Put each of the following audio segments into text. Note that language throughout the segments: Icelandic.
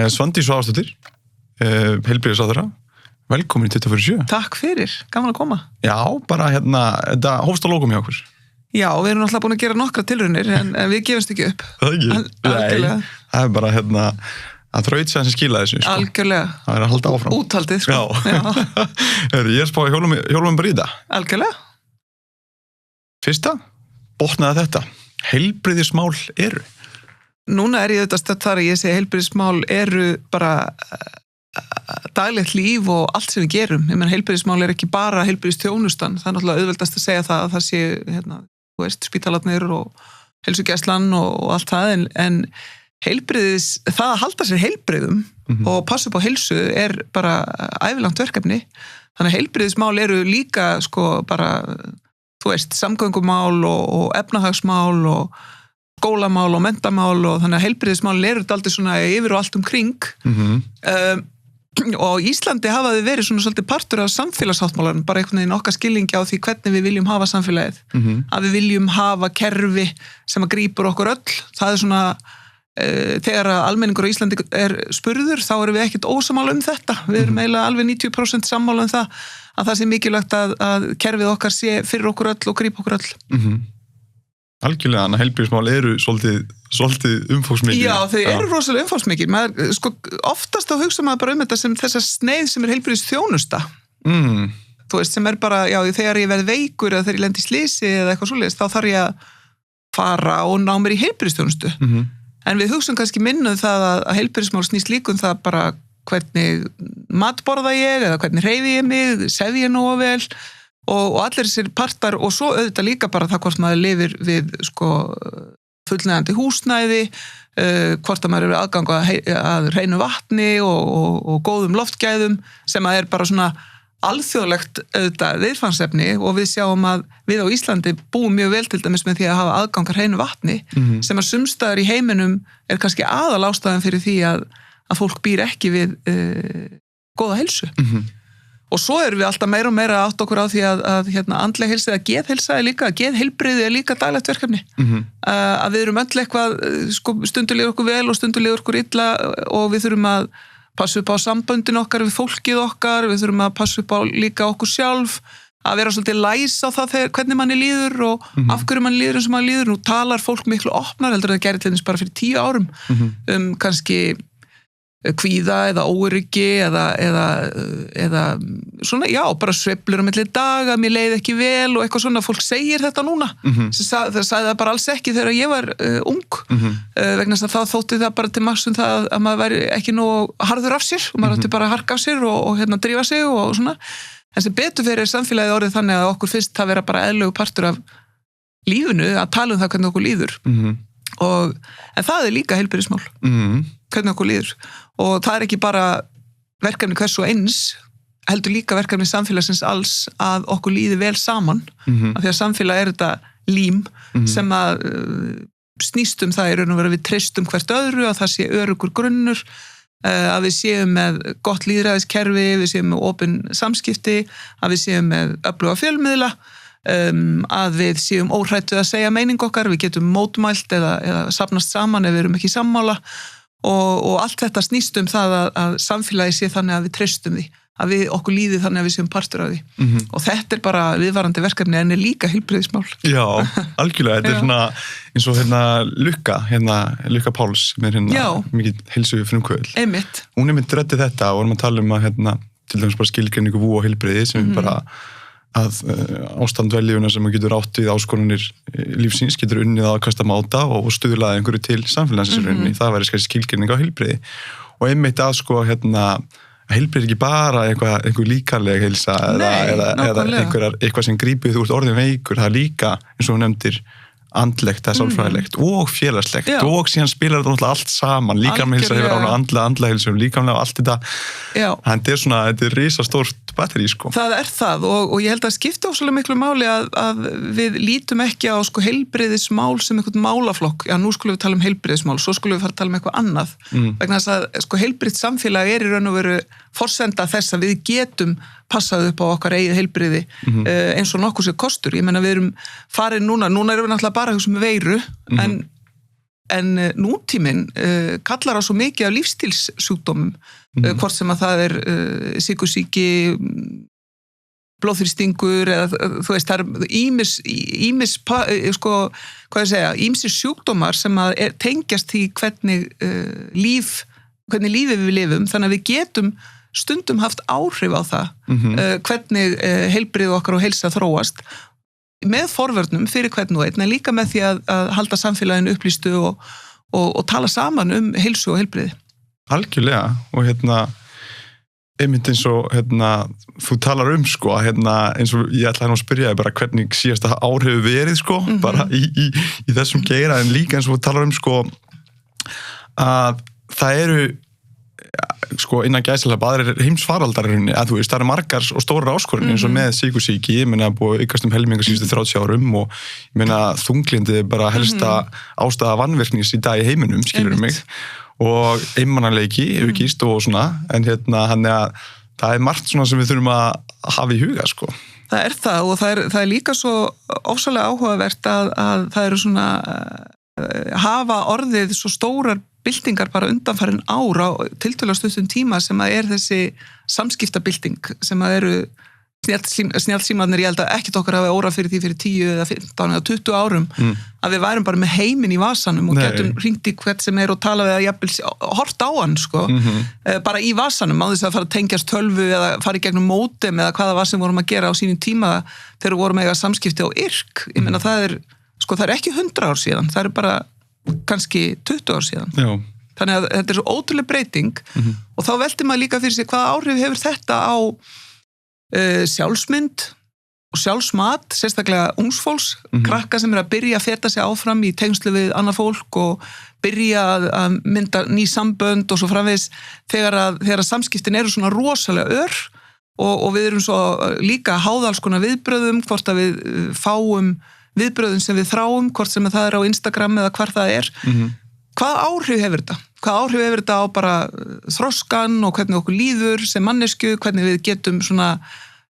Svandís Svavarsdóttir, heilbrigðisráðherra, velkomin í 24/7. Takk fyrir, gaman að koma. Já, bara þetta hófst á lokum hjá okkur. Já, við erum náttúrulega búin að gera nokkra tilraunir en við gefumst ekki upp. Það ekki? Algjörlega. Nei, það bara að þrautsa sem skilaði þessu, sko. Algjörlega. Það að halda áfram. Úthaldið, sko. Já. Ég spáði hjólum bara í það. Algjörlega. Fyrsta, botnaði þetta. Heilbrigðismál eru. Núna ég auðvitað stödd þar að ég segi heilbrigðismál eru bara daglegt líf og allt sem við gerum. Ég meina heilbrigðismál ekki bara heilbrigðisþjónustan. Það náttúrulega auðveldast að segja það að það sé, þú veist, spítalarnir og heilsugæslan og allt það, en heilbrigðis, það að halda sér heilbrigðum og passa upp á heilsu bara ævilangt verkefni. Þannig að heilbrigðismál eru líka, sko, bara, þú veist, samgöngumál og efnahagsmál og skólamál og mentamál og þannig að heilbrigðismál eru dálítið svona yfir og allt kring. Og Íslandi hafa þau verið svona svolítið partur af samfélagssáttmálanum, bara einhvern veginn okkar skilningi á því hvernig við viljum hafa samfélagið. Að við viljum hafa kerfi sem að grípur okkur öll. Það svona, þegar að almenningur á Íslandi spurður, þá erum við ekkert ósammála þetta. Við erum eiginlega alveg 90% sammála að það sé mikilvægt að kerfið okkar sé fyrir okkur öll og grípa okkur öll. Algjörlega, en heilbrigðismál eru svolítið umfangsmikil. Já, þau eru rosalega umfangsmikil. Maður, sko, oftast þá hugsa maður bara þetta sem þessa sneið sem heilbrigðisþjónusta. Þú veist, sem bara, já, þegar ég verð veikur eða þegar ég lendi í slysi eða eitthvað svoleiðis, þá þarf ég að fara og ná mér í heilbrigðisþjónustu. En við hugsum kannski minna það að heilbrigðismál snýst líka það bara hvernig matborða ég eða hvernig hreyfi ég mig, sef ég nógu vel og allir þessir partar og svo auðvitað líka bara það hvort maður lifir við sko fullnægjandi húsnæði, hvort að maður er aðgang að hreinu vatni og góðum loftgæðum sem að bara svona alþjóðlegt auðvitað viðfangsefni og við sjáum að við á Íslandi búum mjög vel til dæmis með því að hafa aðgang að hreinu vatni sem að sumstaðar í heiminum kannski aðal ástæðan fyrir því að fólk býr ekki við góða heilsu. Og svo erum við alltaf meira og meira átt okkur á því að andleg heilsa eða geðheilsa líka, geðheilbrigði líka daglegt verkefni. Að við erum öll eitthvað, sko, stundum líður okkur vel og stundum líður okkur illa og við þurfum að passa upp á samböndin okkar við fólkið okkar, við þurfum að passa upp á líka okkur sjálf, að vera svolítið læs á það hvernig manni líður og af hverju manni líður eins og manni líður. Nú talar fólk miklu opnar heldur að það gerir til þess bara fyrir 10 árum kannski kvíða eða óöryggi eða svona, já, bara sveiflur á milli daga, mér leið ekki vel og eitthvað svona, fólk segir þetta núna. Það sagði það bara alls ekki þegar ég var ung, vegna þess að þá þótti það bara til marks það að maður væri ekki nógu harður af sér og maður átti bara að harka af sér og drífa sig og svona. En sem betur fyrir samfélagið orðið þannig að okkur finnst það vera bara eðlilegu partur af lífinu að tala það hvernig okkur líður. En það líka heilbrigðismál, hvernig okkur líður. Og það ekki bara verkefni hvers og eins, heldur líka verkefni samfélagsins alls að okkur líði vel saman. Af því að samfélag þetta lím sem að snýst það í raun og veru við treystum hvert öðru, að það sé öruggur grunnur, að við séum með gott lýðræðiskerfi, við séum með opin samskipti, að við séum með öfluga fjölmiðla, að við séum óhrættu að segja meining okkar, við getum mótmælt eða safnast saman ef við erum ekki sammála og allt þetta snýst það að samfélagi sé þannig að við treystum því, að við okkur líði þannig að við séum partur af því og þetta bara viðvarandi verkefni en líka heilbrigðismál. Já, algjörlega, þetta svona eins og Lukka Páls með mikið heilsu frumkvöðl. Einmitt. Hún mynd ræddi þetta og vorum að tala að til dæmis bara skilgreiningu vú og heilbrigði sem bara að ástand veljuna sem getur átt við áskorunir lífsins, getur unnið að kasta máta og stuðlaði einhverju til samfélagsins það væri skilgreining á heilbrigði og einmitt að sko heilbrigði ekki bara einhver líkamleg heilsa eða eitthvað sem grípið þú ert orðin veikur, það líka eins og hún nefndir andlegt, það sálfræðilegt og félagslegt og síðan spilar þetta náttúrulega allt saman líkamlega heilsa hefur ána andlega heilsa líkamlega allt þetta þetta er risastórt batteri sko. Það það og ég held að skipta ósvöldlega miklu máli að við lítum ekki á sko heilbrigðismál sem einhvern málaflokk, já nú skulum við tala um heilbrigðismál svo skulum við fara að tala um eitthvað annað vegna þess að sko heilbrigðt samfélag í raun og veru forsenda þess að við getum passað upp á okkar eigið heilbrigði eins og nokkuð sér kostur. Ég meina við erum farin núna erum við náttúrulega bara að hugsa um veiru en en nútíminn kallar á svo mikið af lífstílssjúkdómum, hvort sem að það sykursýki, blóðþrýstingur eða þú veist, það ýmis sko, hvað ég segja, ýmsir sjúkdómar sem að tengjast því hvernig lífið við lifum, þannig að við getum stundum haft áhrif á það hvernig heilbrigði okkar og heilsa þróast með forvörnum fyrir hvern og einn, en líka með því að halda samfélaginu upplýstu og tala saman heilsu og heilbrigði. Algjörlega, og einmitt eins og þú talar sko, eins og ég ætlaði að spyrja þig bara hvernig síðasta ár hefur verið sko, bara í þessum geira, en líka eins og þú talar sko, að það eru sko innan gæsalöp aðrir heimsfaraldarinni, að þú veist, það eru margar og stórar áskoranir eins og með sykursýki, ég meina búið aukast helminga síðustu 30 árum og ég meina þunglindi bara helsta ástæða vanvirknis í dag í heiminum, skilur mig, og einmanaleiki, aukist og svona, en þannig að það margt svona sem við þurfum að hafa í huga, sko. Það það og það er líka svo ofsalega áhugavert að það eru svona hafa orðið svo stórar byltingar bara undanfarin ár á tiltölulega stuttum tíma sem að þessi samskiptabylting sem að eru snjallsímarnir, ég held að ekkert okkar hafi órað fyrir því fyrir 10 eða 15 eða 20 árum að við værum bara með heiminn í vasanum og getum hringt í hvert sem og talað eða jafnvel hort á hann sko, bara í vasanum, á þess að fara að tengjast tölvu eða fara í gegnum módem eða hvaða var sem vorum að gera á sínum tíma þegar við vorum að eiga samskipti á yrk, ég meina það er ekki 100 ár síðan, það bara kannski 20 ár síðan. Já. Þannig að þetta svo ótrúleg breyting og þá veltir maður líka fyrir sig hvaða áhrif hefur þetta á sjálfsmynd og sjálfsmat, sérstaklega ungsfólks, krakka sem að byrja að feta sig áfram í tengslu við annað fólk og byrja að mynda ný sambönd og svo framvegis þegar samskiptin eru svona rosalega og við erum svo líka háðalls konar viðbröðum, hvort að við fáum viðbröðum sem við þráum, hvort sem það á Instagram eða hvar það Hvað áhrif hefur þetta? Hvað áhrif hefur þetta á bara þroskan og hvernig okkur líður sem mannesku, hvernig við getum svona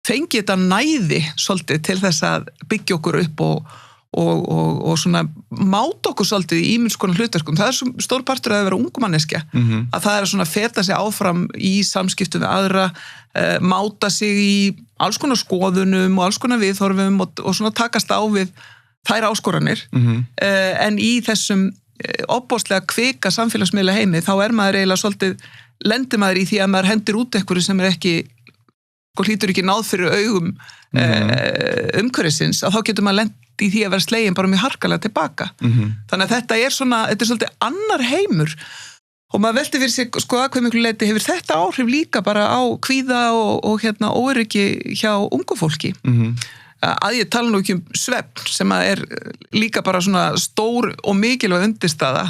fengið þetta næði svolítið til þess að byggja okkur upp og svona máta okkur svolítið í ýmis konar hlutverkum. Það svo stór partur að vera ung manneskja, að það svona feta sig áfram í samskiptum við aðra, máta sig í alls konar skoðunum og alls konar viðhorfum og svona takast á við þær áskoranir, en í þessum opbóðslega kvika samfélagsmiðla heimi, þá maður eiginlega svolítið, lendir maður í því að maður hendir út einhverju sem ekki, hlýtur ekki náð fyrir augum umhverfisins, að þá getur maður lent í því að vera slegin bara mjög harkalega tilbaka. Þannig að þetta þetta svolítið annar heimur og maður velti fyrir sig, sko, að hvað miklu leyti hefur þetta áhrif líka bara á kvíða og óöryggi hjá ungu fólki. Að ég tala nú ekki svefn sem að líka bara svona stór og mikilvæg undirstaða.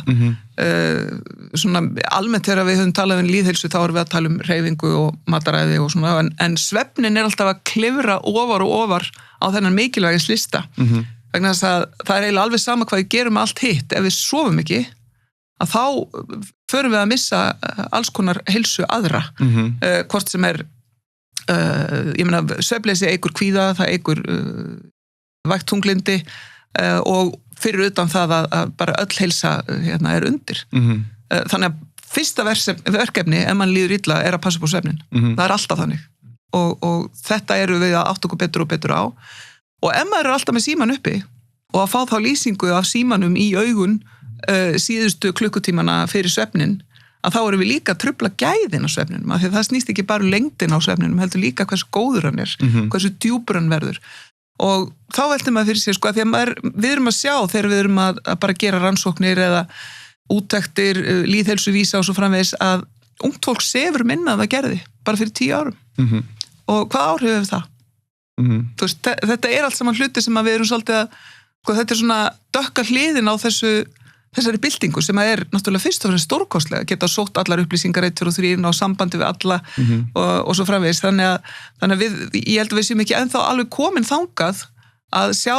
Svona almennt þegar við höfum talað lýðheilsu þá erum við að tala hreyfingu og mataræði og svona, en svefnin alltaf að klifra ofar og ofar á þennan mikilvægis lista. Vegna þess að það eiginlega alveg sama hvað við gerum allt hitt, ef við sofum ekki, að þá förum við að missa alls konar heilsu aðra, hvort sem ég meina, svefnleysi eykur kvíða, það eykur vægt þunglindi og fyrir utan það að bara öll heilsa undir. Þannig að fyrsta verkefni ef mann líður illa að passa upp á svefnin. Það alltaf þannig og þetta við að átta okkur betur og betur á og ef maður alltaf með síman uppi og að fá þá lýsingu af símanum í augun síðustu klukkutímana fyrir svefnin, að þá erum við líka að trufla gæðin á svefninum, af því að það snýst ekki bara lengdin á svefninum, heldur líka hversu góður hann hversu djúpur hann verður. Og þá veltum maður fyrir sig, sko, að því að við erum að sjá þegar við erum að bara gera rannsóknir eða úttektir, lýðheilsuvísa og svo framvegis, að ungt fólk sefur minna en það gerði, bara fyrir 10 árum. Og hvað áhrif hefur það? Þú veist, þetta allt saman hluti sem að við erum svolítið að, sko, þetta svona dökka hliðin á þessari byltingu sem náttúrulega fyrst og fremst stórkostlega, geta sótt allar upplýsingar 1, 2 og 3 á sambandi við alla og svo framvegis, þannig að ég held að við séum ekki ennþá alveg komin þangað að sjá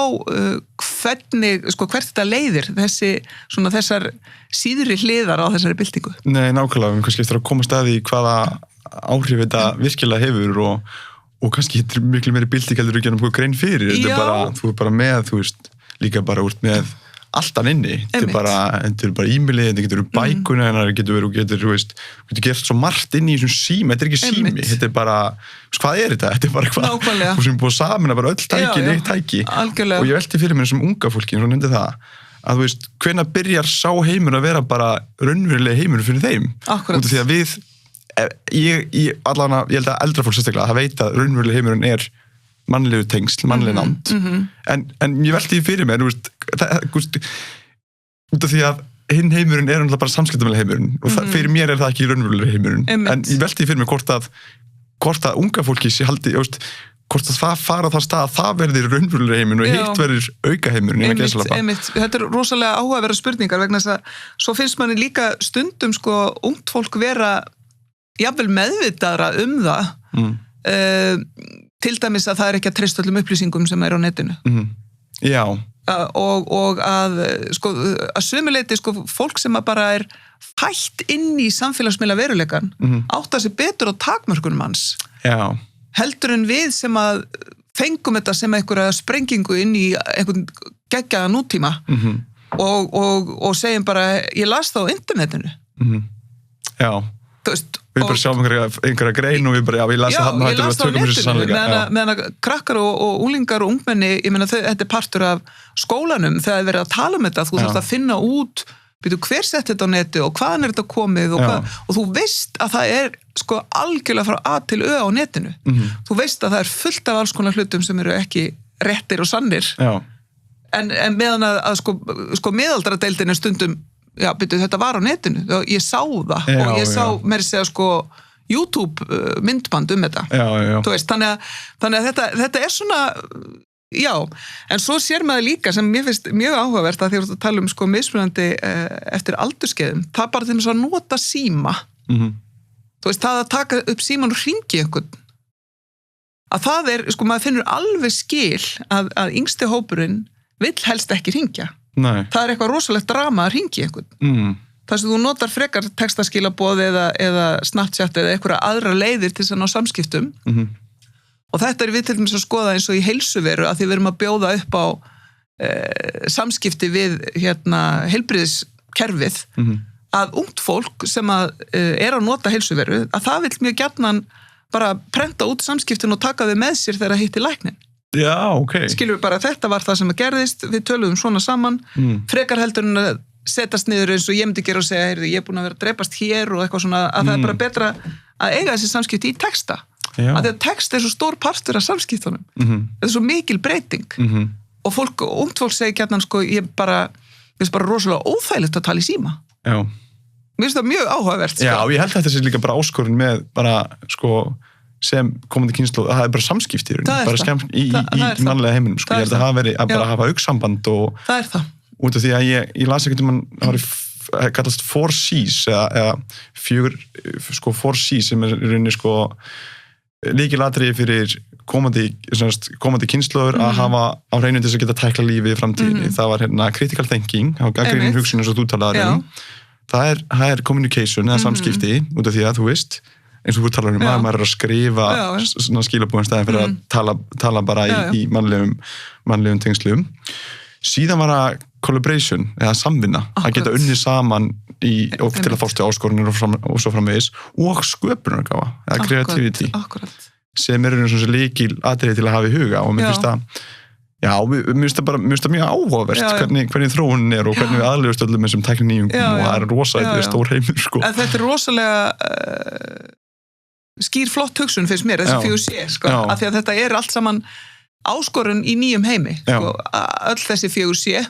hvernig, sko, hvert þetta leiðir þessar síðri hliðar á þessari byltingu. Nei, nákvæmlega, við kannski eftir að koma staði í hvaða áhrif þetta virkilega hefur og kannski þetta miklu meiri bylting heldur ekki grein fyrir, þetta bara, þú bara með, þú veist, líka bara úr með alltaf inni, þetta bara e-mailið, þetta getur bækuna, það getur gert svo margt inn í þessum sími, þetta ekki sími, þetta bara, hvað þetta? Þetta bara hvað, þú sem búið saman að bara öll tæki, neitt tæki, og ég velti fyrir mér þessum unga fólki, svo nefndi það, að hvenær byrjar sá heimur að vera bara raunverulega heimur fyrir þeim, út af því að ég held að eldra fólk sérstaklega, það veit að raunverulega heimurinn mannlegu tengsl, mannlega nánd en ég velti því fyrir mér út af því að hinn heimurinn náttúrulega bara samskiptamæli heimurinn og fyrir mér það ekki raunverulega heimurinn en ég velti því fyrir mér hvort að unga fólki sé haldi, hvort að það fara á það stað að það verður raunverulega heimurinn og hitt verður auka heimurinn Þetta rosalega áhugaverðar spurningar vegna þess að svo finnst manni líka stundum ungt fólk vera jafnvel meðvitaðra það til dæmis að það ekki að treysta öllum upplýsingum sem á netinu. Já. Og að sömuleyti fólk sem bara fætt inn í samfélagsmiðla veruleikann átta sig betur á takmörkunum hans. Já. Heldur en við sem að fengum þetta sem einhverja sprengingu inn í einhvern geggjaða nútíma og segjum bara, ég las það á internetinu. Já. Við bara sjáum einhverja grein og við bara, ég las það á netinu, meðan krakkar og unglingar og ungmenni, ég meina þetta partur af skólanum, þegar verið að tala um þetta, þú þarfst að finna út, hver sett þetta á neti og hvaðan þetta komið og þú veist að það algjörlega frá A til Ö á netinu. Þú veist að það fullt af alls konar hlutum sem eru ekki réttir og sannir. En meðan að miðaldradeildin stundum þetta var á netinu, ég sá það og ég sá meira segja YouTube myndband þetta þú veist, þannig að þetta svona en svo sér maður líka sem mér finnst mjög áhugavert að því að tala um mismunandi eftir aldurskeiðum, það bara til að nota síma þú veist, það að taka upp síman og hringi einhvern að það maður finnur alveg skil að yngsti hópurinn vill helst ekki hringja. Nei. Það eitthvað rosalegt drama að hringi einhvern. Það sem þú notar frekar textaskilaboð eða Snapchat eða einhverja aðra leiðir til þess að ná samskiptum. Og þetta við til dæmis að skoða eins og í heilsuveru að því við erum að bjóða upp á samskipti við heilbrigðiskerfið að ungt fólk sem að að nota heilsuveru að það vill mjög gjarnan bara prenta út samskiptin og taka þau með sér þegar það hitti læknin. Já, ok. Skilur við bara þetta var það sem að gerðist, við töluðum svona saman, frekar heldur en að setjast niður eins og ég myndi gera og segja, heyrðu, ég búin að vera að drepast hér og eitthvað svona, að það bara betra að eiga þessi samskipti í texta. Að því að text svo stór partur af samskiptunum. Þetta svo mikil breyting. Og ungt fólk segir gjarnan, ég bara rosalega óþægilegt að tala í síma. Já. Mér finnst það mjög áhugavert. Já, ég held þetta sé líka bara áskorun með bara, sem komandi kynslóð, það bara samskipti bara skemmt í mannlega heiminum ég held að það veri að bara hafa augnsamband og það það. Út af því að ég las ekkert það kallast 4Cs eða 4Cs sem í rauninni lykilatriði fyrir komandi kynslóður að hafa á hreinu til þess að geta tækla lífið í framtíðinni. Það var critical thinking, gagnrýnin hugsun eins og þú talaðir það communication eða samskipti út af því að þú veist eins og þú talar að maður að skrifa skilabúin staðin fyrir að tala bara í mannlegum tengslum. Síðan var það collaboration, eða samvinna, að geta unnið saman og til að fástu áskorunir og svo framvegis og sköpunargáfa, eða creativity, sem einu svona lykil atriði til að hafa í huga og mér finnst það mér finnst það mjög áhugavert hvernig þróunin og hvernig við aðlegust öllum þessum tækninýjungum og það rosalega stór heimur. Þetta rosalega skýr flott hugsun finnst mér, þessi 4C, af því að þetta allt saman áskorun í nýjum heimi, öll þessi 4C,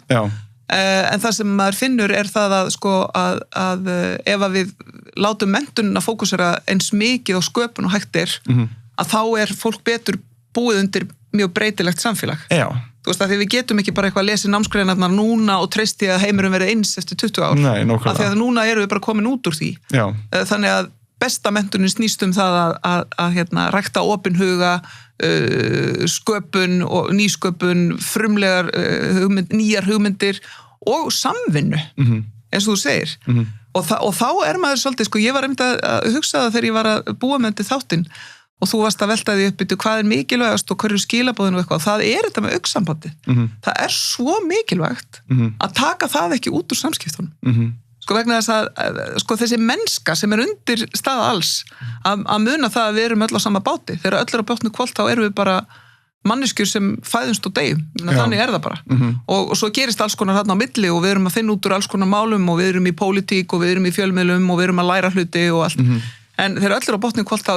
en það sem maður finnur það að ef að við látum menntunina fókusera eins mikið á sköpun og hægt að þá fólk betur búið undir mjög breytilegt samfélag. Já. Þú veist, að því við getum ekki bara eitthvað að lesa námsgreinarnar núna og treysti að heimurinn verði eins eftir 20 ár. Nei, nákvæmlega. Af því að núna við bara komin út úr því. Já. Þannig að besta menntunin snýst það að rækta opin huga, sköpun og nýsköpun, frumlegar nýjar hugmyndir og samvinnu, eins og þú segir. Og þá maður svolítið, ég var einmitt að hugsa það þegar ég var að búa með þetta þáttinn, og þú varst að velta því upp hvað mikilvægast og hverju skilaboðinu og eitthvað, það þetta með augnsambandi. Það svo mikilvægt að taka það ekki út úr samskiptunum. Sko vegna þess að sko þessi mennska sem undir staða alls að muna það að við erum öll á sama báti. Þegar öll á bátnu hvolft þá erum við bara manneskjur sem fæðumst og deyjum. Þannig það bara. Og svo gerist alls konar þarna á milli og við erum að finna út úr alls konar málum og við erum í pólitík og við erum í fjölmiðlum og við erum að læra hluti og allt. En þegar öll á bátnu hvolft þá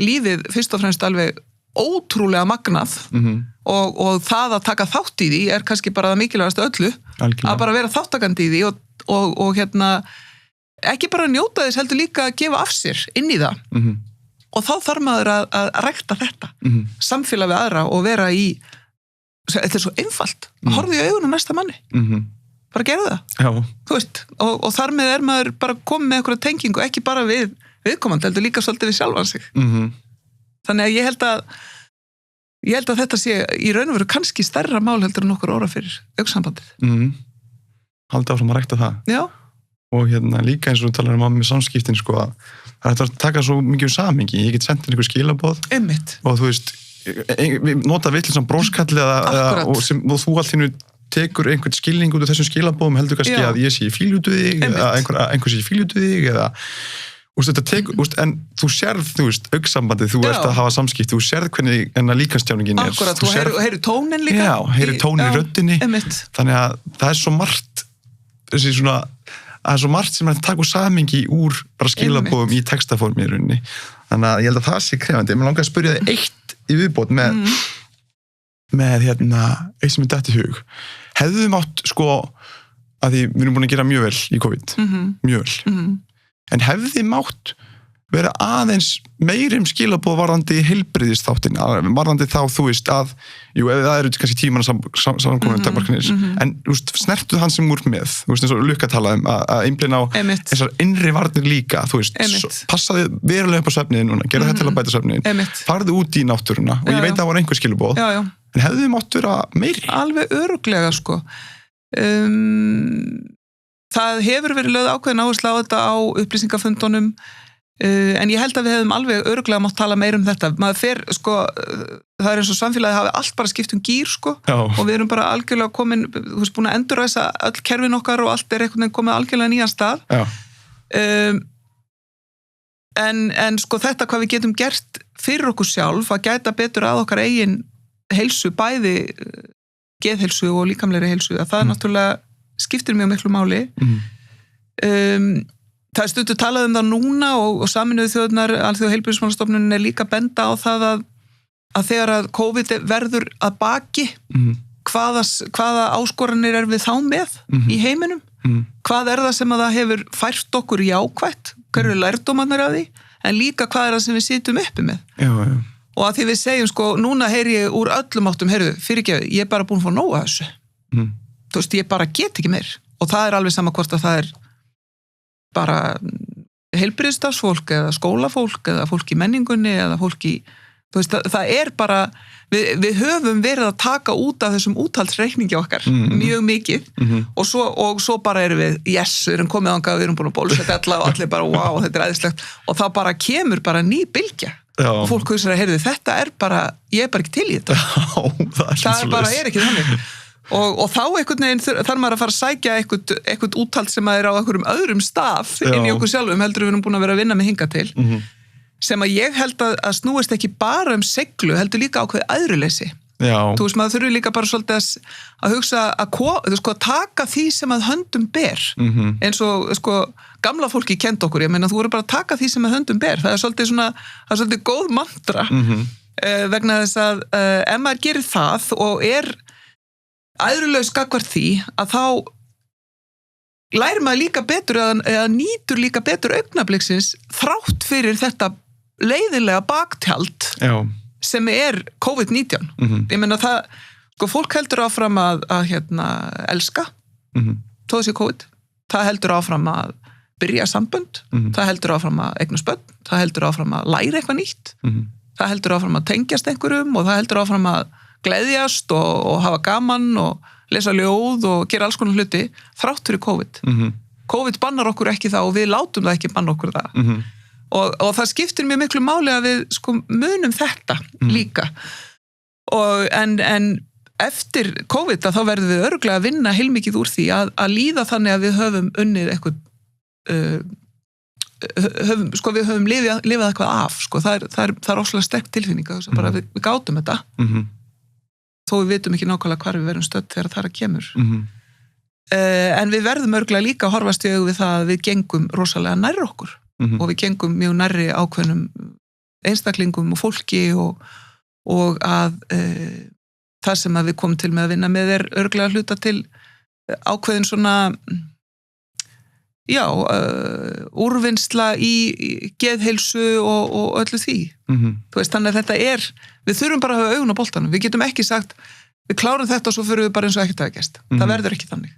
lífið fyrst og fremst alveg ótrúlega magnað og það að taka þátt í því kannski bara það mikilvægast öllu. Að bara vera þáttakandi í því og ekki bara njóta þess heldur líka að gefa af sér inn í það og þá þarf maður að rækta þetta samfélag við aðra og vera í þetta svo einfalt að horfa í augun á næsta manni bara gera það þú veist, og þar með maður bara komið með einhverja tengingu ekki bara við viðkomandi heldur líka svolítið við sjálfan sig þannig að ég held að þetta sé í raun og veru kannski stærra mál heldur en okkur óra fyrir augnsambandið halda áfram að rækta það. Já. Og líka eins og þú talar með samskiptin sko að það hægt að taka svo mikið samhengi. Ég get sendt einhver skilaboð. Einmitt. Og þú veist, við nota vitlausn bróskalli og þú allt hinnu tekur einhvern skilning út af þessum skilaboðum heldur kannski að ég sé í fílutu þig eða einhver sé í fílutu þig eða en þú sérð, þú veist, augnsambandið, þú ert að hafa samskipti, þú sérð hvernig líkamstjáningin Akkurat, þú heyrir tónin líka. Já, heyrir tónin í röddinni. Þannig að það svo margt það svo margt sem taka úr samhengi úr bara skilabóðum í textaformi í rauninni. Þannig að ég held að það sé krefandi. Mér langar að spyrja þig eitt í viðbót með eitt sem datt í hug. Hefðu mátt sko að því við erum búin að gera mjög vel í COVID. Mjög vel. En hefði mátt vera aðeins meiri skilabóð varðandi heilbrigðisþáttin, varðandi þá þú veist að, jú, ef það eru kannski tímanna samkomin takmarkanir, en þú veist, snertuð hann sem úr með, þú veist, eins og Lukka talaði að einblína á þessar innri varnir líka, þú veist, passaði verulega upp á svefniði núna, gera þetta til að bæta svefniðin, farðu út í náttúruna og ég veit að það var einhver skilabóð, en hefði mátt vera meiri? Alveg örugglega, sko. Það hefur verið lögð ákveðin áhersla á þetta á upplýsingafundunum en ég held að við hefðum alveg örugglega mátt tala meir þetta. Maður fer, sko, það eins og samfélagið hafi allt bara skipt gír, sko, og við erum bara algjörlega komin, þú veist, búin að endurræsa öll kerfin okkar og allt einhvern veginn komið algjörlega nýjan stað. En sko þetta hvað við getum gert fyrir okkur sjálf að gæta betur að okkar eigin heilsu, bæði geðheilsu og líkamlegri heilsu, að það náttúrulega skiptir mjög miklu máli. Það stundu talað það núna og Sameinuðu þjóðirnar, Alþjóðaheilbrigðismálastofnunin líka benda á það að þegar að COVID verður að baki, hvaða áskoranir við þá með í heiminum? Hvað það sem að það hefur fært okkur jákvætt? Hverju lærdómarnir af því? En líka hvað það sem við sitjum uppi með? Já. Og að því við segjum, sko, núna heyri ég úr öllum áttum, fyrirgefðu, ég bara búin að fá nóg af þessu. Þú veist, ég bara get ekki meir. Og það alveg sama hvort að það bara heilbrigðisstarfsfólk eða skólafólk eða fólk í menningunni eða fólk í, þú veist, það bara, við höfum verið að taka út af þessum úthaldsreikningi okkar mjög mikið og svo bara erum við, við erum komið ánga, við erum búin að bólusetja alla og allir bara, wow, þetta æðislegt og þá bara kemur bara ný bylgja og fólk hugsa að, þetta bara, ég bara ekki til í þetta. Það bara ekki þannig. Og þá einhvern veginn þarf maður að fara að sækja eitthvað úthald sem að á einhverjum öðrum stað inn í okkur sjálfum heldur við erum búin að vera að vinna með hinga til sem að ég held að snúist ekki bara seglu, heldur líka ákveðið æðruleysi. Þú veist, maður þurfi líka bara svolítið að hugsa að taka því sem að höndum ber eins og sko, gamla fólki kent okkur, ég meina þú voru bara að taka því sem að höndum ber, það svolítið góð mantra vegna þess að ef maður gerir það og æðrulegs gagnvart því að þá lærir maður líka betur eða nýtur líka betur augnabliksins þrátt fyrir þetta leiðinlega baktjald sem COVID-19. Ég meina það, sko fólk heldur áfram að elska þó þessi COVID. Það heldur áfram að byrja sambönd, það heldur áfram að eignast börn, það heldur áfram að læra eitthvað nýtt, það heldur áfram að tengjast einhverjum og það heldur áfram að gleðjast og hafa gaman og lesa ljóð og gera alls konar hluti þrátt fyrir COVID. COVID bannar okkur ekki það og við látum það ekki banna okkur það. og það skiptir mjög miklu máli að við sko munum þetta líka en eftir COVID þá verðum við örugglega að vinna heilmikið úr því að líða þannig að við höfum unnið eitthvað við höfum lifað eitthvað af sko. það er óslega sterk tilfinning bara við gátum þetta þó við vitum ekki nákvæmlega hvar við verum stödd þegar það kemur en við verðum örugglega líka að horfast í augu við það að við gengum rosalega nærri okkur og við gengum mjög nærri ákveðnum einstaklingum og fólki og að það sem að við komum til með að vinna með örugglega hluta til ákveðin svona úrvinnsla í geðheilsu og öllu því þú veist, þannig að þetta við þurfum bara að hafa augun á boltanum, við getum ekki sagt við klárum þetta og svo fyrir við bara eins og ekkert hafa gerst það verður ekki þannig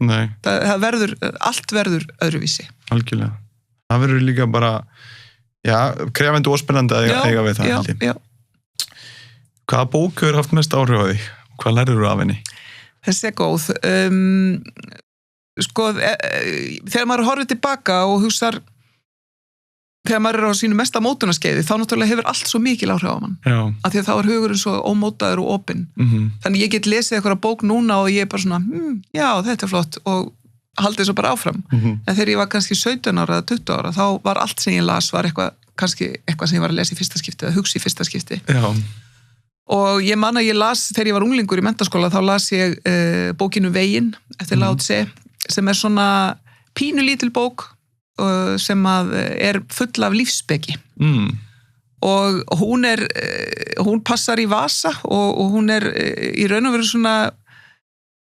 allt verður öðruvísi algjörlega, það verður líka bara krefandi og spennandi að eiga við það hvaða bók hefur haft mest áhrif á því og hvað lærður þú af henni? Þessi góð sko, þegar maður horfir tilbaka og hugsar þegar maður á sínu mesta mótunarskeiði þá náttúrulega hefur allt svo mikil áhrif á mann af því að þá hugurinn svo ómótaður og opinn þannig ég get lesið eitthvað bók núna og ég bara svona, já þetta flott og haldið svo bara áfram en þegar ég var kannski 17 ára eða 20 ára þá var allt sem ég las var kannski eitthvað sem ég var að lesa í fyrsta skipti eða hugsa í fyrsta skipti og ég man að ég las þegar ég var unglingur í menntaskóla þá las ég bókinu Veginn eftir Lao Tse sem svona pínulítil bók sem að full af lífsspeki og hún passar í vasa og hún í raun og veru svona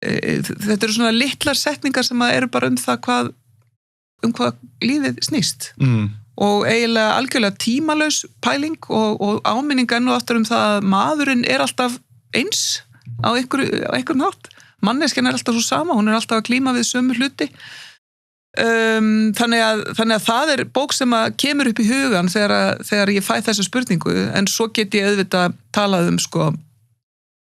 þetta eru svona litlar setningar sem að eru bara það hvað lífið snýst og eiginlega algjörlega tímalaus pæling og áminning enn og aftur það að maðurinn alltaf eins á einhvern hátt manneskjan alltaf svo sama, hún alltaf að glíma við sömu hluti þannig að það bók sem að kemur upp í hugan þegar ég fæ þessa spurningu en svo get ég auðvitað talað sko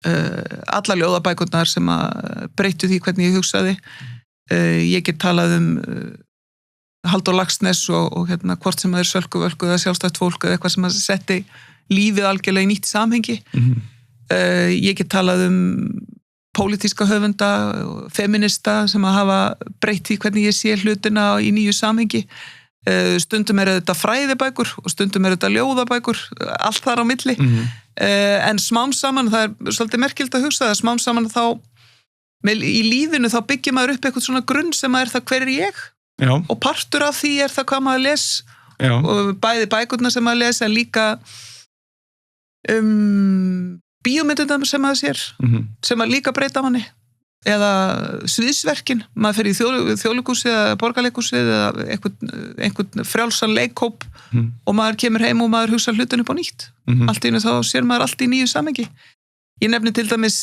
alla ljóðabækurnar sem að breyttu því hvernig ég hugsaði ég get talað Halldór Laxness og hvort sem það sölkuvölku eða sjálfstætt fólk eða eitthvað sem að setti lífið algjörlega í nýtt samhengi ég get talað pólitíska höfunda og feminista sem að hafa breytt því hvernig ég sé hlutina í nýju samhengi stundum þetta fræðibækur og stundum þetta ljóðabækur allt þar á milli en smám saman, það svolítið merkilt að hugsa það, smám saman þá í lífinu þá byggir maður upp eitthvað svona grunn sem að það hver ég og partur af því það hvað maður les og bæði bækurna sem maður les en líka bíómyndundum sem maður sér sem að líka breyta manni eða sviðsverkin, maður fer í þjóðleikhúsið eða borgarleikhúsið eða einhvern frjálsan leikhóp og maður kemur heim og maður hugsa hlutin upp á nýtt allt í einu þá sér maður allt í nýju samhengi ég nefni til dæmis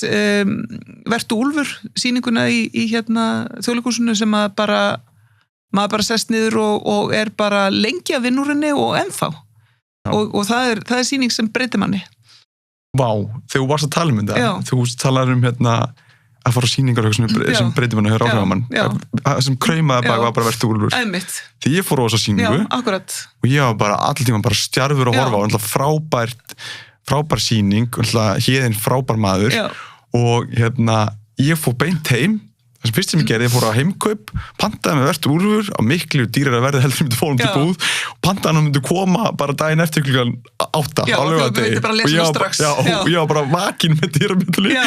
Vertu Úlfur sýninguna í þjóðleikhúsinu sem maður bara sest niður og bara lengi að vinnurinni og ennþá og það er sýning sem breytir manni Vá, þegar þú varst að tala þetta þú talar að fara á sýningar sem breytir manni og höfður áhrif á mann sem kraumaði bak var bara Vertu Úlfur því ég fór á þessa sýningu og ég var bara allir tíma bara stjarfur að horfa á frábær sýning Héðinn frábær maður og ég fór beint heim það sem fyrst sem ég gerði, ég fór á heimkaup pantaði með Vertu Úlfur á miklu dýrara verði heldur myndi fórum til búð og pantaði myndi koma bara daginn eftir klukkan 8 á laugardegi og ég var bara vakin með dýramjöldunni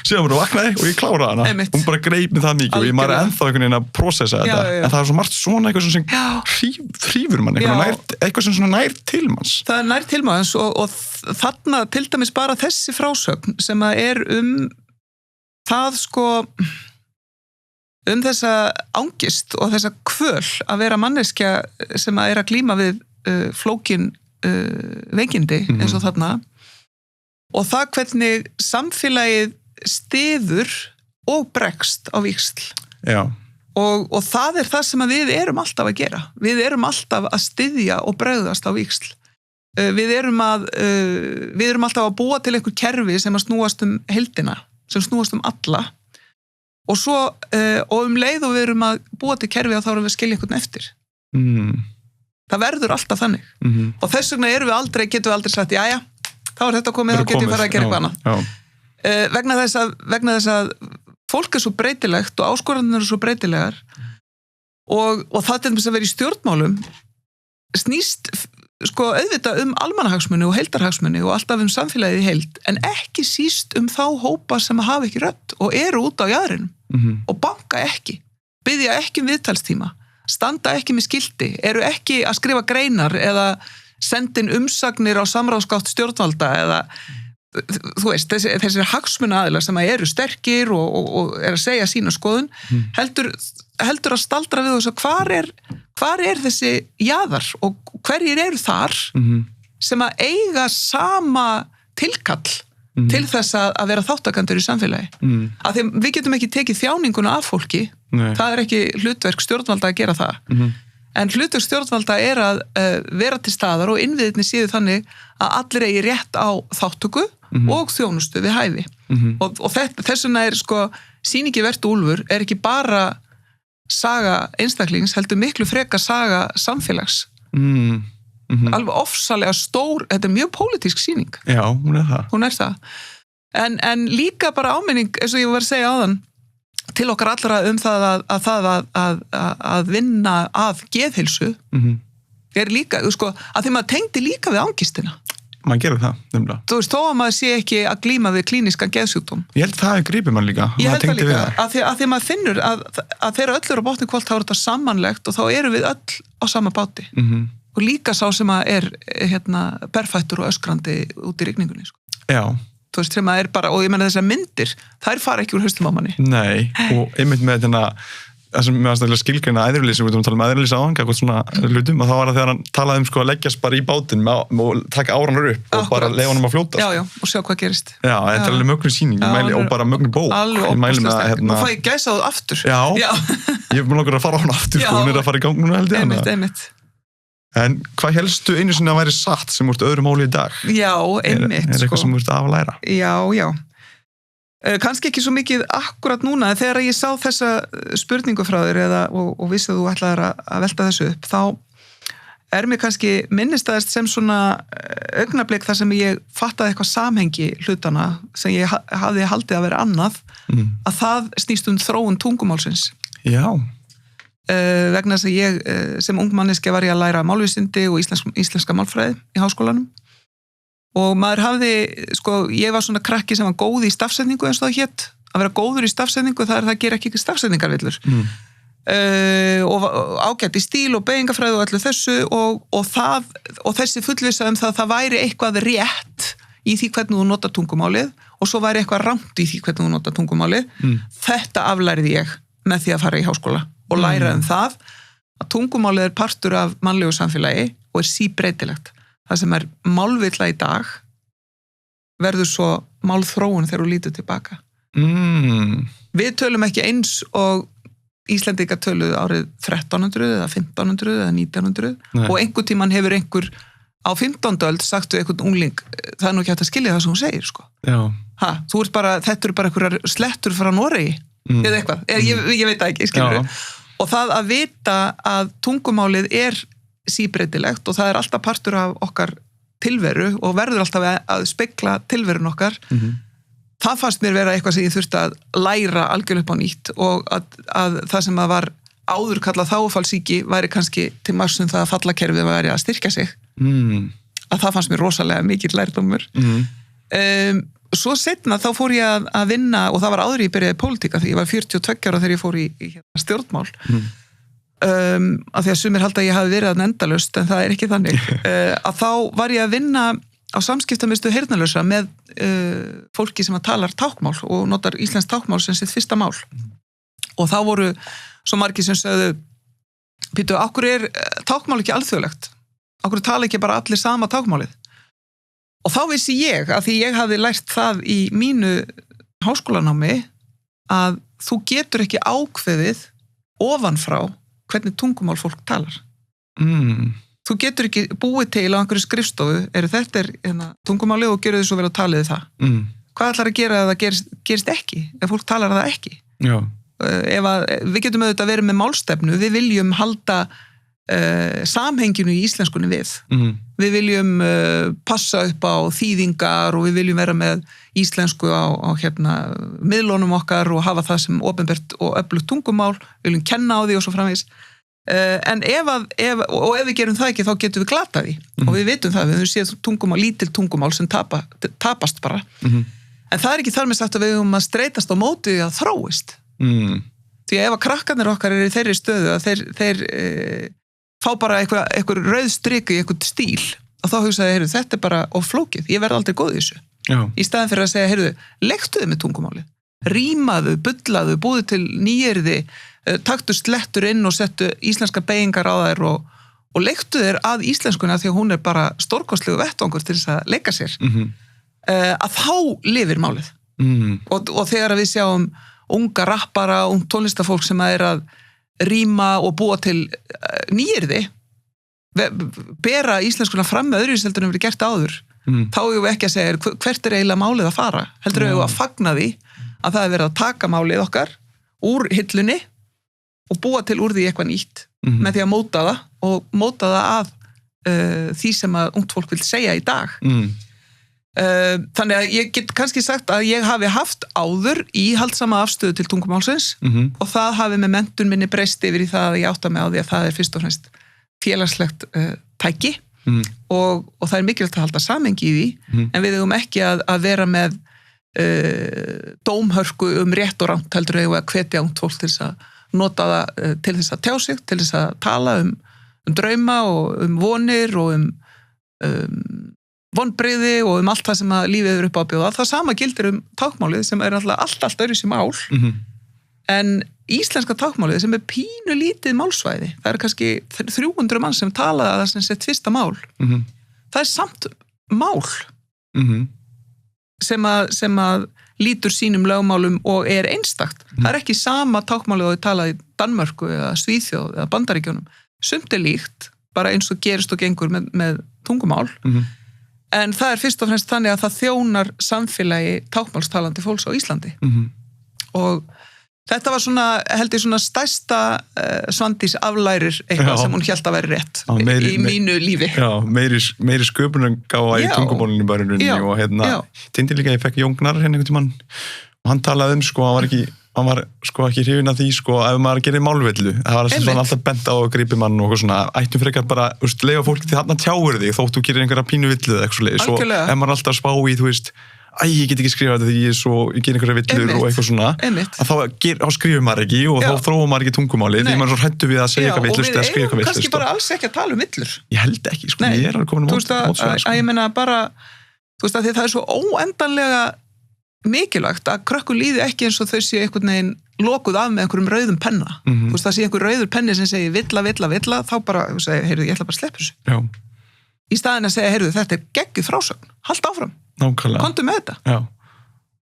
síðan bara vaknaði og ég kláraði hana hún bara greip mig það mikið og ég maður ennþá einhvern veginn að processa þetta en það er svo margt svona eitthvað sem hrífur mann eitthvað sem svona nær til manns það er nær til manns og þarna til dæmis bara þessi frásögn sem að það sko þessa ángist og þessa kvöl að vera manneskja sem að glíma við flókin veikindi eins og þarna og það hvernig samfélagið styður og bregst á víxl og það það sem að við erum alltaf að gera við erum alltaf að styðja og bregðast á víxl við erum alltaf að búa til einhver kerfi sem að snúast heildina sem snúast alla og svo, og leið og við erum að búa til kerfi og þá erum við að skilja einhvern eftir Það verður alltaf þannig. Og þess vegna getum við aldrei sagt, jæja, þá þetta komið, þá getum við farið að gera eitthvað annað. Vegna þess að fólk svo breytilegt og áskoranir svo breytilegar og það til þess að vera í stjórnmálum snýst sko auðvitað almannahagsmuni og heildarhagsmuni og alltaf samfélagið í heild, en ekki síst þá hópa sem hafa ekki rödd og eru út á jaðrinum og banka ekki, biðja ekki viðtalstíma, standa ekki með skilti, eru ekki að skrifa greinar eða sendin umsagnir á samráðsgátt stjórnvalda eða þú veist, þessir hagsmunaaðilar sem eru sterkir og að segja sína skoðun, heldur að staldra við þess að hvar er þessi jaðar og hverjir eru þar sem að eiga sama tilkall til þess að vera þáttakandur í samfélagi. Af því við getum ekki tekið þjáninguna af fólki, það ekki hlutverk stjórnvalda að gera það. En hlutverk stjórnvalda að vera til staðar og innviðinni séu þannig að allir eigi rétt á þáttöku og þjónustu við hæfi. Og þess vegna sko sýningi Vertu Úlfur ekki bara saga einstaklings, heldur miklu frekar saga samfélags. Alveg ofsalega stór, þetta mjög pólitísk sýning. Já, hún það. Hún það. En líka bara áminning, eins og ég var að segja áðan, til okkar allra það að vinna að geðheilsu líka, sko, að því maður tengdi líka við angistina. Maður gerir það, nefnilega. Þú veist, þó að maður sé ekki að glíma við klínískan geðsjúkdóm. Ég held það grípur mann líka. Ég held það líka, að því maður finnur að þegar öll eru á botni kvöld þá þetta samanlegt og þá eru við öll á sama báti. Og líka sá sem að berfættur og öskrandi út í rigningunni. Sko. Já. Þú veist, sem að bara, og ég menna þessar myndir, þær fara ekki úr haustum á manni. Nei, og einmitt með það sem mér aðstæðilega skilgreina æðruleysi, við tala æðruleysi áðan, eitthvað svona hlutum, og þá var það þegar hann talaði sko að leggjast bara í bátinn og taka áranar upp og bara leiða honum að fljóta. Já, og sjá hvað gerist. Já, þetta er alveg mögnu sýning, og bara mögnu bók. Alveg óbúslega. Nú fæ ég gæsa það aftur. Já. Ég er búin að fara á hann aftur, sko, hún að fara í gang núna held ég. Einmitt. En hvað helstu einu sinni að væri satt sem úr öðru máli í dag? Já, einmitt. Er eitthvað sem úr aflæra? Já. Kannski ekki svo mikið akkurat núna, en þegar ég sá þessa spurningu frá þér og vissi að þú ætlaðir að velta þessu upp, þá mér kannski minnistæðist sem svona augnablik þar sem ég fattaði eitthvað samhengi hlutana sem ég hafði haldið að vera annað, að það snýst þróun tungumálsins. Já. Vegna þess að ég sem ungmanniski var ég að læra málvísindi og íslenska málfræði í háskólanum og maður hafði, sko, ég var svona krakki sem var góð í stafsetningu eins og það hét, að vera góður í stafsetningu það gera ekki stafsetningarvillur og ágætt í stíl og beygingafræði og öllu þessu og þessi fullvissa það væri eitthvað rétt í því hvernig þú notar tungumálið og svo væri eitthvað rangt í því hvernig þú notar tungumálið þetta aflærið ég með því að fara í háskóla og læra það að tungumálið partur af mannlegu samfélagi og síbreytilegt. Það sem málvilla í dag verður svo málþróun þegar þú lítur tilbaka. Við tölum ekki eins og Íslendingar töluðu árið 1300 eða 1500 eða 1900 og einhver tíman hefur einhver á 15. öld sagt við einhvern ungling það nú ekki hægt að skilja það sem hún segir, sko. Já. Þú ert bara, þetta eru bara einhverjar slettur frá Noregi eða eitthvað, ég veit það ekki, skilur við. Og það að vita að tungumálið síbreytilegt og það alltaf partur af okkar tilveru og verður alltaf að spegla tilverun okkar. Það fannst mér vera eitthvað sem ég þurfti að læra algjörlega upp á nýtt og að það sem að var áður kallað þágufallssýki væri kannski til margs það að fallakerfið væri að styrkja sig. Að það fannst mér rosalega mikill lærdómur. Svo seinna þá fór ég að vinna og það var áður ég byrjaði í pólitíka því ég var 42 ára þegar ég fór í stjórnmál af því að sumir halda að ég hafi verið að endalaust en það ekki þannig að þá var ég að vinna á samskiptamiðstöð heyrnarlausra með fólki sem að talar táknmál og notar íslenskt táknmál sem sitt fyrsta mál og þá voru svo margir sem sögðu Pítu, akkur táknmál ekki alþjóðlegt? Akkur tala ekki bara allir sama táknmálið? Og þá vissi ég, að því ég hafði lært það í mínu háskólanámi, að þú getur ekki ákveðið ofanfrá hvernig tungumál fólk talar. Þú getur ekki búið til á einhverju skrifstofu, þetta tungumálið og gerðu þið svo vel að taliði það. Hvað ætlar að gera ef það gerist ekki, ef fólk talar það ekki? Já. Við getum auðvitað verið með málstefnu, við viljum halda samhenginu í íslenskunni við. Við viljum passa upp á þýðingar og við viljum vera með íslensku á miðlunum okkar og hafa það sem opinbert og öflugt tungumál, við viljum kenna á því og svo framvegis. En ef við gerum það ekki, þá getum við glatað því. Og við vitum það, við höfum séð tungumál, lítil tungumál sem tapast bara. En það ekki þar með sagt að við höfum að streitast á móti að þróist. Því að ef að krakkarnir okkar eru í þeirri stöðu að þeir fá bara eitthvað rauð strik í eitthvað stíl og þá hugsaði, heyrðu, þetta bara flókið, ég verð aldrei góð í þessu. Já. Í staðin fyrir að segja, heyrðu, leiktuðu með tungumálið, rímaðu, bullaðu, búðu til nýyrði, taktu slettur inn og settu íslenska beygingar á þær og leiktu þér að íslenskuna því að hún er bara stórkostlegu vettvangur til þess að leika sér. Að þá lifir málið. Og þegar við sjáum unga rappara, tónlistafólk sem að ríma og búa til nýyrði, bera íslenskuna fram með öðruvíseldur en verið gert áður, þá erum við ekki að segja hvert eiginlega málið að fara, heldur við að fagna því að það verið að taka málið okkar úr hillunni og búa til úr því eitthvað nýtt með því að móta það og móta það að því sem að ungt fólk vil segja í dag. Þannig að ég get kannski sagt að ég hafi haft áður íhaldsama afstöðu til tungumálsins og það hafi með menntun minni breyst yfir í það að ég átta mig á því að það er fyrst og fremst félagslegt tæki og það er mikilvægt að halda samhengi í því en við eigum ekki að vera með dómhörku rétt og rangt, heldur eigum við að hvetja ungt fólk til þess að nota það til þess að tjá sig, til þess að tala um drauma og vonir og vonbrigði og allt það sem að lífið er upp á að bjóða. Það sama gildir tákmálið sem er alltaf öðru sem mál en íslenska tákmálið sem er pínu lítið málsvæði. Það er kannski 300 mann sem talaði það sem sitt fyrsta mál. Það er samt mál sem að lítur sínum lögmálum og er einstakt. Það er ekki sama tákmálið og þau talaði í Danmörku eða Svíþjóð eða Bandaríkjunum. Sumt er líkt, bara eins og gerist og gengur með tungumál. En það er fyrst og fremst þannig að það þjónar samfélagi tákmálstalandi fólks á Íslandi. Og þetta var svona, held ég svona stærsta Svandís aflærir eitthvað sem hún hélt að vera rétt í mínu lífi. Já, meiri sköpunargáfa í tungumálinu bara og týndi líka, ég fekk Jóngnar einhvern tímann og hann talaði hann var ekki hrifinn af því ef maður gerir málvillu, það var svona alltaf bent á að grípi mann og svona, ættum frekar bara leifa fólki til þarna tjáur þig þótt þú gerir einhverja pínu villu eða eitthvað svo ef maður alltaf spá í, þú veist ég get ekki skrifað þetta því ég ger einhverja villur og eitthvað svona, að þá skrifur maður ekki og þá þróum maður ekki tungumáli því maður svo hræddur við að segja eitthvað villust eða skrifa eitthvað villust. Og við eigum kannski bara alls ekki að tala um villur. Ég held ekki, ég er alveg komin mótsvæði. Ég meina bara, þú veist að því það er svo óendanlega mikilvægt að krökkur líði ekki eins og þau séu einhvern veginn lokuð af með einhverjum rauðum penna. Þú veist, það sé einhver rauður penni sem segir villa, þá bara, þú segir, heyrðu, ég ætla bara að sleppa þessu. Já. Í staðinn að segja, heyrðu, þetta er geggjuð frásögn, haltu áfram. Nákvæmlega. Komdu með þetta. Já.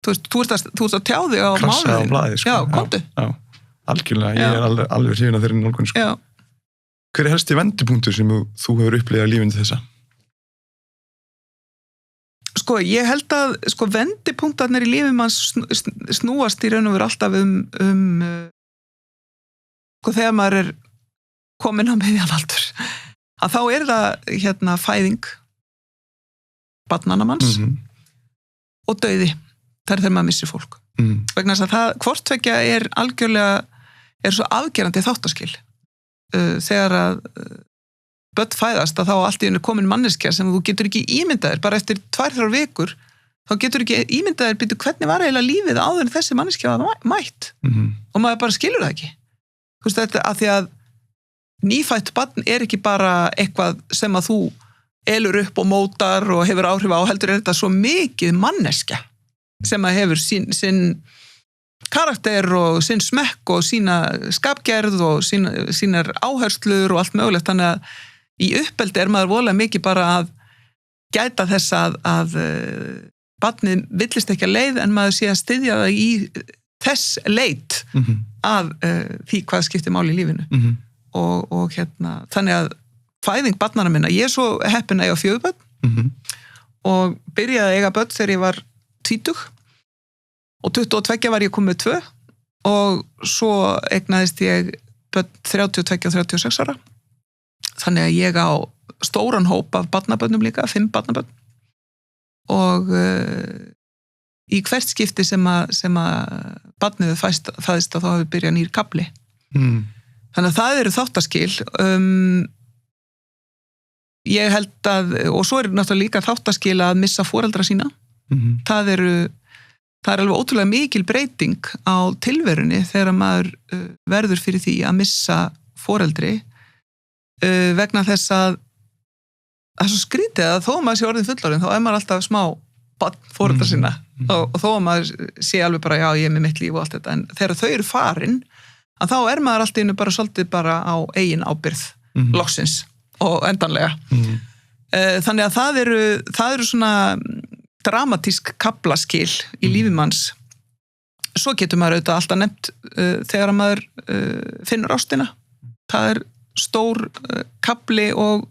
Þú veist, þú ert að tjá þig á málinu. Krassa á blaði, Já, komdu. Já. Algjörlega, ég er alveg hrifinn af þeirri nálgun, Já. Hver er helsti vendipunktur sem þú hefur upplifað lífinu þessa? Ég held að vendipunktarnir í lífi manns snúast í raun og veru alltaf þegar maður er komin á miðjan aldur að þá er það fæðing barnanna manns og dauði, það er þegar maður missir fólk vegna þess að það hvort tveggja er algjörlega svo afgerandi þáttaskil þegar að börn fæðast að þá allt í einu komin manneskja sem þú getur ekki ímyndaðir bara eftir 2-3 vikur þá getur ekki ímyndaðir býtu hvernig var eiginlega lífið áður en þessi manneskja var mætt og maður bara skilur það ekki þú veist þetta að því að nýfætt barn er ekki bara eitthvað sem að þú elur upp og mótar og hefur áhrif á heldur er þetta svo mikið manneskja sem að hefur sinn karakter og sinn smekk og sína skapgerð og sínar áherslur og allt mögulegt þannig að í uppeldi er maður voðalega mikið bara að gæta þess að barnið villist ekki að leið en maður sé að styðja það í þess leit að því hvað skiptir máli í lífinu og þannig að fæðing barnanna minna, ég er svo heppin að ég á 4 börn og byrjaði að eiga börn þegar ég var 20 og 22 var ég komið 2 og svo eignaðist ég börn 32 og 36 ára þannig að ég á stóran hóp af barnabörnum líka, 5 barnabörn og í hvert skipti sem að barnið fæðist þá hafi byrjað nýr kafli. Þannig að það eru þáttaskil. Ég held að, og svo er náttúrulega líka þáttaskil að missa foreldra sína. Það er alveg ótrúlega mikil breyting á tilverunni þegar maður verður fyrir því að missa foreldri vegna þess að það er svo skrítið að þó að maður sé orðin fullorðin þá er maður alltaf smá foreldra sína og þó að maður sé alveg bara já ég er með mitt líf og allt þetta en þegar þau eru farin að þá er maður alltaf innu bara svolítið bara á eigin ábyrgð loksins og endanlega þannig að það eru svona dramatísk kaflaskil í lífi manns svo getur maður auðvitað alltaf nefnt þegar maður finnur ástina það er stór kafli og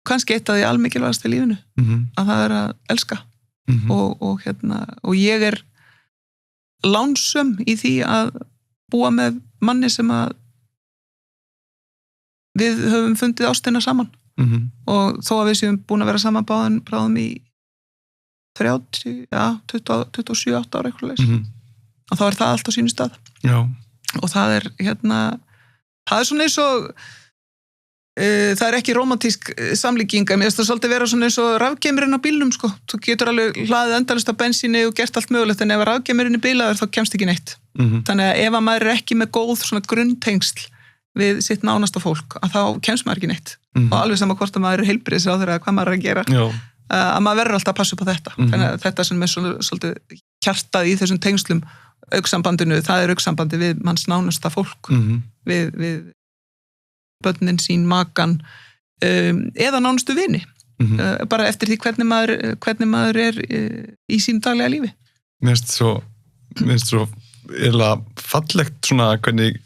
kannski eitt af því almikilvægast í lífinu að það er að elska og ég er lánsöm í því að búa með manni sem að við höfum fundið ástina saman og þó að við séum búin að vera saman bráðum í 27-8 ára eitthvað leys og þá er það allt á sínu stað og það er það er svona eins og það er ekki rómantísk samlíking mér finnst það svolítið vera svona eins og rafgeimurinn á bílnum sko, þú getur alveg hlaðið endalaust á bensíni og gert allt mögulegt en ef rafgeimurinn er bílaður þá kemst ekki neitt þannig að ef að maður er ekki með góð svona grunntengsl við sitt nánasta fólk að þá kemst maður ekki neitt og alveg sama hvort að maður er heilbrigðisráðherra eða hvað maður er að gera að maður verður alltaf að passa upp á þetta þannig að þetta sem er svolítið hjartað í þessum tengslum augnsambandinu, það er augnsambandi við manns nánasta fólk við börnin sín, makan eða nánustu vini bara eftir því hvernig maður er í sín daglega lífi. Mér finnst svo eða fallegt svona hvernig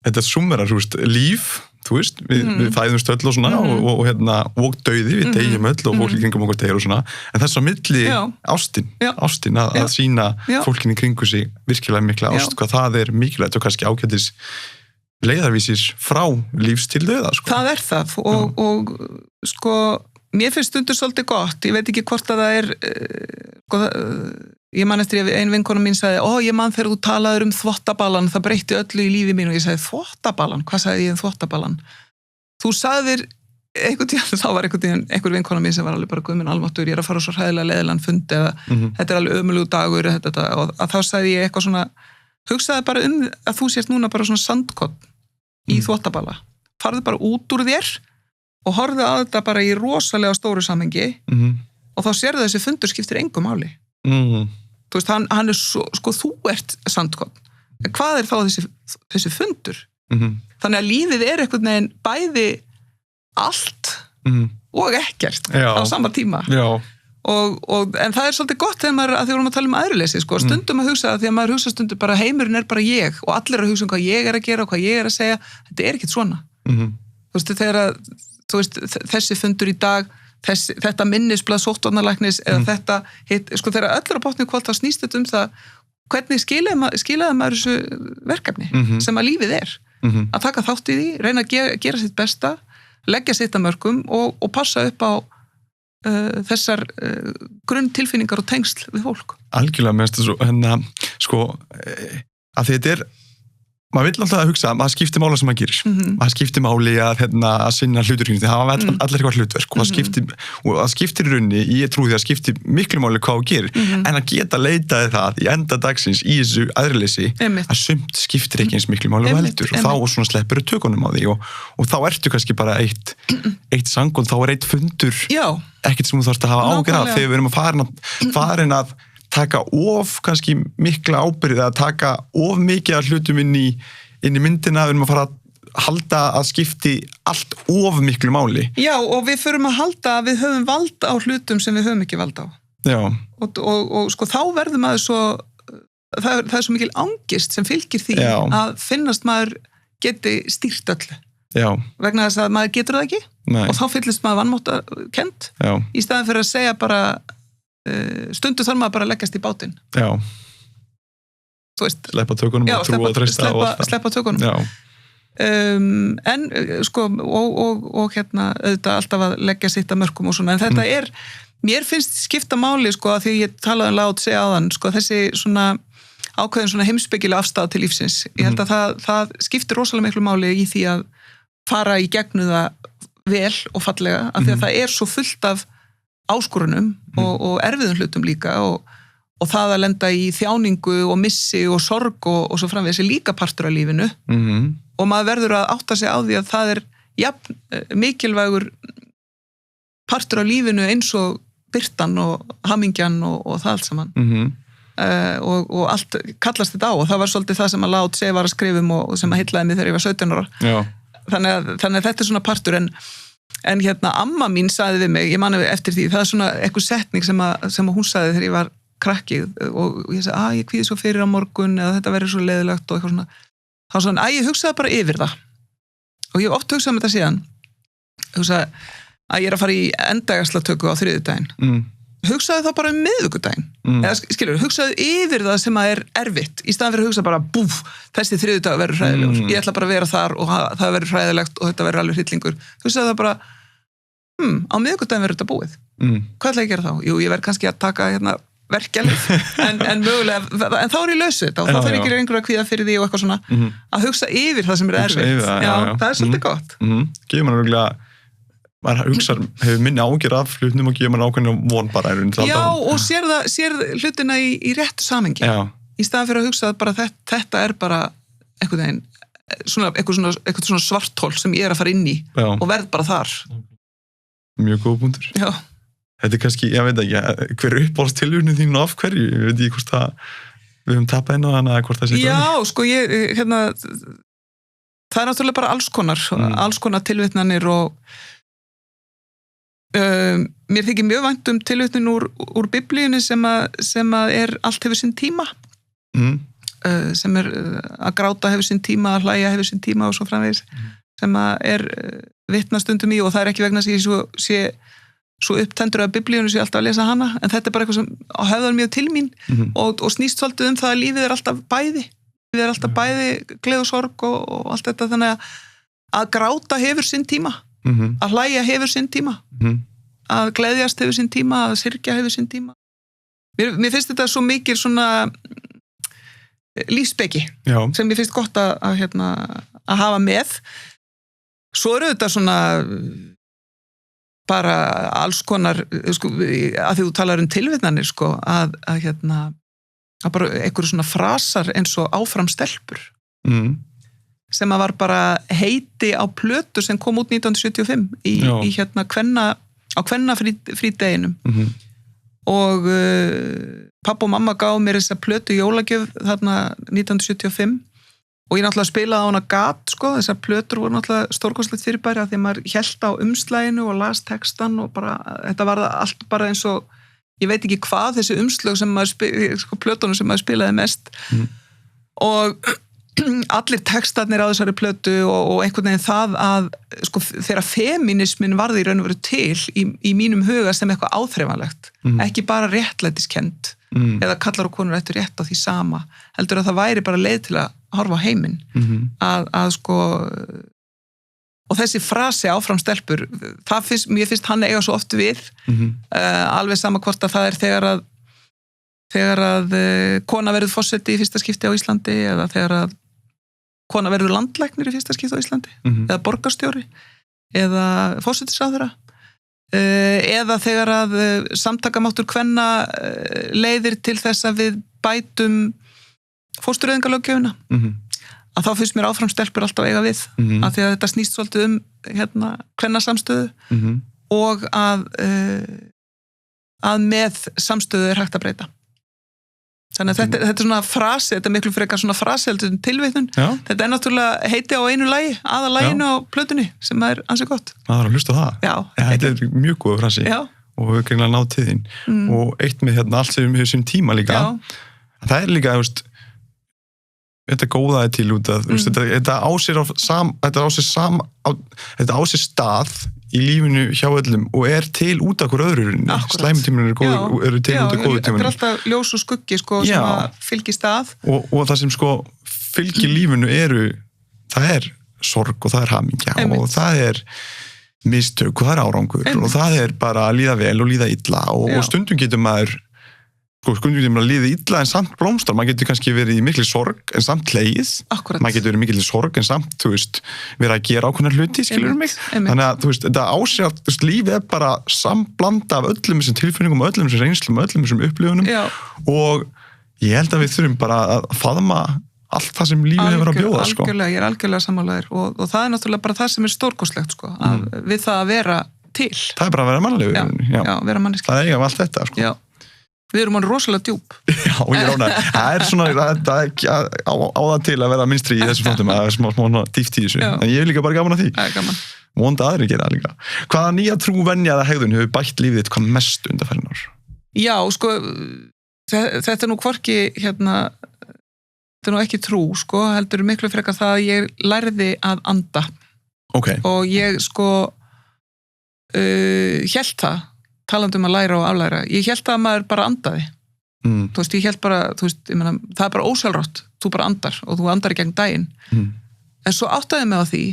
þetta summerar, líf þú veist, við fæðumst öll og svona og dauði, við deyjum öll og fólk í kringum okkur deyjar og svona en þess að milli ástin að sína fólkin í kringu sig virkilega mikla ást, hvað það er mikilvægt og kannski ágætis leiðarvísir frá lífs til dauða sko. Það er það og sko mér finnst stundur svolítið gott, ég veit ekki hvort að það er sko, ég man eftir ein vinkona mín sagði, ég man þegar þú talaður þvottaballan, það breytti öllu í lífi mín og ég sagði þvottaballan, hvað sagði ég þvottaballan? Þú sagðir einhvern tíðan, þá var einhver vinkona mín sem var alveg bara guðminn almáttur, ég er að fara svo hræðilega leiðilegan fund eða þetta er alveg ömurlegur dagur og að þá sagði ég eitthvað svona hugsaði bara að þú sést núna bara svona sandkorn í þvottaballa. Farðu bara út úr þér og horfðu á þetta bara í rosalega stóru samhengi og þá sérðu þessi fundur skiptir engu máli. Þú veist, hann er svo, sko, þú ert sandkorn. En hvað er þá þessi fundur? Þannig að lífið er einhvern veginn bæði allt og ekkert á sama tíma. En það er svolítið gott þegar að því vorum að tala æðruleysi, sko, stundum að hugsa því að maður hugsa stundum bara heimurinn er bara ég og allir að hugsa hvað ég er að gera og hvað ég er að segja, þetta er ekkert svona. Þú veist, þegar þessi fundur í dag, þetta minnisblað sóttvarnalæknis eða þetta, sko, þegar öllur á botninu hvort þá snýst þetta það, hvernig skilaði maður þessu verkefni sem að lífið er, að taka þátt í því, reyna að gera sitt besta, leggja sitt að mörkum og passa upp á þessar grunntilfinningar og tengsl við fólk. Algjörlega með þetta sko, að þetta er maður vill alltaf að hugsa að maður skiptir mála sem maður gerir maður skiptir máli að sinna hluturkynni það hafa allir eitthvað hlutverk og það skiptir í rauninni, ég trúi því að skiptir miklu máli hvað þú gerir en að geta leitaði það í enda dagsins í þessu æðruleysi að sumt skiptir ekki eins miklu máli og heldur og þá svona sleppur tökunum á því og þá ertu kannski bara eitt sangkvæmt, þá er eitt fundur ekkert sem þú þarfst að hafa ágjörð þegar við erum farin að taka of kannski mikla ábyrgð að taka of mikið af hlutum inn í myndina, við erum að fara að halda að skipti allt of miklu máli. Já, og við förum að halda að við höfum vald á hlutum sem við höfum ekki vald á. Já. Og sko þá verður maður svo, það er svo mikil angist sem fylgir því að finnast maður geti stýrt öllu. Já. Vegna þess að maður getur það ekki. Nei. Og þá fyllist maður vanmáttarkennd í staðin fyrir að segja bara stundu þarf maður bara að leggjast í bátinn. Já. Þú veist. Sleppa tökunum og trúa og treysta. Sleppa tökunum. Já. en sko og hérna auðvitað alltaf að leggja sitt að mörkum og svona, en þetta mér finnst skipta máli sko að því ég talaði Lao Tse áðan, sko þessi svona ákveðin svona heimspekilega afstaða til lífsins, ég held að það skiptir rosalega miklu máli í því að fara í gegnum það vel og fallega, af því að það svo fullt af áskorunum og erfiðum hlutum líka og það að lenda í þjáningu og missi og sorg og svo framvegis líka partur af lífinu og maður verður að átta sig á því að það jafn mikilvægur partur af lífinu eins og birtan og hamingjan og það allt saman og allt kallast þetta á og það var svolítið það sem að Lao Tse var að skrifa og sem að heillaði mig þegar ég var 17 ára. Já. Þannig að þetta svona partur en hérna amma mín sagði við mig, ég mani eftir því, það svona eitthvað setning sem að hún sagði þegar ég var krakkið og ég sagði, ég kvíði svo fyrir á morgun eða þetta verður svo leiðilegt og eitthvað svona þá svona, ég hugsaði bara yfir það og ég hef oft hugsað þetta síðan hugsaði að ég að fara í endagaslatöku á þriðjudaginn hugsaði þá bara miðvikudaginn eða skilur, hugsaði yfir það sem að erfitt í staðan fyrir að hugsa bara, þessi þriðjudag verður hræðilegur, ég ætla bara að vera þar og það verður hræðilegt og þetta verður alveg hryllingur hugsaði það bara, á miðvikudaginn verður þetta búið hvað ætla ég að gera þá? Jú, ég verð kannski að taka hérna verkjalið, en mögulega en þá ég lausu þetta og þá þarf ekki einhver að kvíða fyrir því og eitthvað svona, að hugsa yfir það sem erfitt, það svolítið gott gefur mann maður hefur minni ágjör af hlutnum og gefur mann ákveðinu von bara já, og sér hlutina í réttu samengi í staðan fyrir að hugsa að bara þetta bara eitthvað svona svarthól sem ég að fara inn í og verð bara þar mjög góð punktur já. Þetta kannski, ég veit ekki hver uppáhaldstilvíðinu þín og af hverju ég veit ekki hvort það við höfum tapað inn á hana hvort það sé já, sko ég, það náttúrulega bara alls konar tilvitnanir og mér þykir mjög vænt tilvitnun úr biblíunni sem að allt hefur sinn tíma sem að gráta hefur sinn tíma, að hlæja hefur sinn tíma og svo framvegis sem að vitnastundum í og það ekki vegna sem ég sé svo upptendur að biblíunni sé alltaf að lesa hana en þetta bara eitthvað sem höfðar mjög til mín og snýst svolítið það að lífið alltaf bæði gleð og sorg og allt þetta þannig að gráta hefur sinn tíma að hlæja hefur sinn tíma að gleðjast hefur sinn tíma að syrgja hefur sinn tíma mér finnst þetta svo mikil svona lífsspeki sem mér finnst gott að hafa með svo þetta svona bara alls konar sko, að því þú talar tilvitnanir sko, að bara einhverju svona frasar eins og áfram stelpur sem að var bara heiti á plötu sem kom út 1975 á kvennafrídeginum og pappa og mamma gáðu mér þessa plötu jólagjöf þarna 1975 og ég náttúrulega spilaði á hana gat sko, þessar plötur voru náttúrulega stórkostlegt fyrirbæri að því að maður hélt á umslaginu og las textan og bara, þetta var allt bara eins og, ég veit ekki hvað þessi umslög sem maður sko, plötunum sem maður spilaði mest og allir textarnir á þessari plötu og einhvern veginn það að sko, þegar feminismin varði í raun og veru til í mínum huga sem eitthvað áþreifanlegt ekki bara réttlætiskend eða kallar og konur eftir rétt á því sama heldur að það væri bara leið til að horfa á heiminn að sko og þessi frasi áfram stelpur mér finnst hann eiga svo oft við alveg sama hvort að það þegar að kona verður forseti í fyrsta skipti á Íslandi eða þegar að kona verður landlæknir í fyrsta skipti á Íslandi eða borgarstjóri eða forsætisráðherra eða þegar að samtakamáttur kvenna leiðir til þess að við bætum fóstureyðingalöggjöfina að þá finnst mér áfram stelpur alltaf eiga við af því að þetta snýst svolítið kvennasamstöðu og að með samstöðu hægt að breyta þannig að þetta svona frasi, þetta miklu frekar svona frasi heldur tilvitnun, þetta náttúrulega heiti á einu lagi, aðalaginu á plötunni sem ansi gott. Það að hlusta það. Já. Þetta mjög góð frasi og við greinlega náð til þín og eitt með allt sem hefur sem tíma líka, það líka, þetta góðaði til út að, þetta á sér stað í lífinu hjá öllum og til út af hver öðru slæmutíminn eru til út af góðu tíminn. Þetta alltaf ljós og skuggi sko, sem að fylgi stað. Og það sem sko fylgir lífinu það sorg og það hamingja og það mistök og það árangur og það bara að líða vel og líða illa og stundum getur maður líða illa en samt blómstar, maður getur kannski verið í mikil sorg en samt hlegið, maður getur verið mikil sorg en samt, verið að gera ákveðnar hluti, skilur mig, þannig að þetta ásjátt, lífið bara samblanda af öllum þessum tilfinningum, öllum þessum reynslum, öllum þessum upplifunum og ég held að við þurfum bara að faðma allt það sem lífið hefur að bjóða, Algjörlega, ég algjörlega sammálaður og það náttúrulega bara það sem stórkostlegt, við það að vera til. Það bara að vera mannlegur. Já, vera manneski. Það eiga allt þetta, Já. Við erum hann rosalega djúp. Já, ég rána. Það svona, það ekki á það til að vera minnstri í þessu flótum, að smá dýft í þessu. En ég líka bara gaman að því. Það gaman. Vonandi aðrir gera það líka. Hvaða nýja trúvenja eða hegðun hefur bætt lífið þitt hvað mest undanfarin ár? Já, þetta nú hvorki, þetta nú ekki trú, heldur miklu frekar það að ég lærði að anda. Okay. Og ég, hélt það, talandi að læra og aflæra, ég hélt að maður bara andaði. Þú veist, ég hélt bara, ég meina, það bara ósjálfrátt, þú bara andar og þú andar í gegn daginn. En svo áttaði mig á því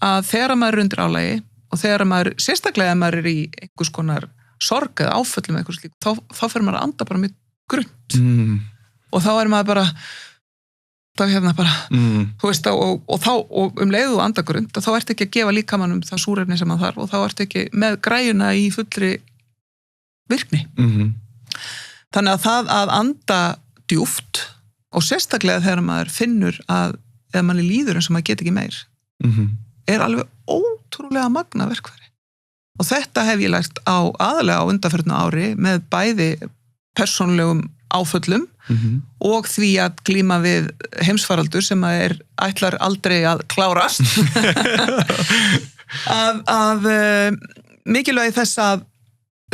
að þegar maður undir álægi og þegar maður, sérstaklega ef maður í einhvers konar sorg eða áföllum eitthvað slíkt, þá fer maður að anda bara mjög grunnt. Og þá maður bara þú veist, og leiðu og anda grunnt, þá ertu ekki að gefa líkamannum það súrefni sem hann þarf og þá ertu ekki með græjuna í fullri virkni. Þannig að það að anda djúpt og sérstaklega þegar maður finnur að ef manni líður eins og maður get ekki meir alveg ótrúlega magna verkfæri. Og þetta hef ég lært aðalega á undanförnu ári með bæði persónulegum áföllum og því að glíma við heimsfaraldur sem ætlar aldrei að klárast að mikilvægi þess að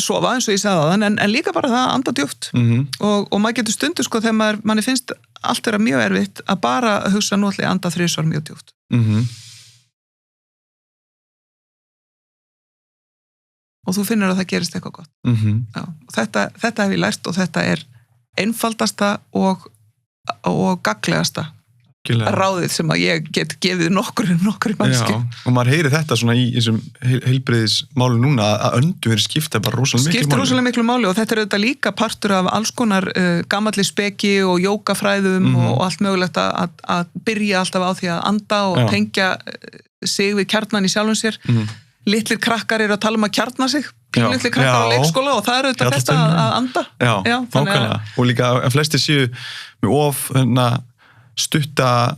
sofa eins og ég sagði það, en líka bara það að anda djúpt og maður getur stundu þegar manni finnst allt vera mjög erfitt að bara hugsa nú ætla ég að anda 3 svar mjög djúpt. Og þú finnur að það gerist eitthvað gott. Já, og þetta hef ég lært og þetta einfaldasta og gagnlegasta ráðið sem að ég get gefið nokkur mannski. Og maður heyri þetta svona í þessum heilbrigðismálu núna að öndu verið skipta bara rosalega miklu máli og þetta auðvitað líka partur af alls konar gamalli speki og jógafræðum og allt mögulegt að byrja alltaf á því að anda og tengja sig við kjarnan í sjálfum sér. Litlir krakkar að tala að kjarna sig, litlir krakkar á leikskóla og það auðvitað þetta að anda. Já, nákvæmlega. Og líka að flesti séu með stutta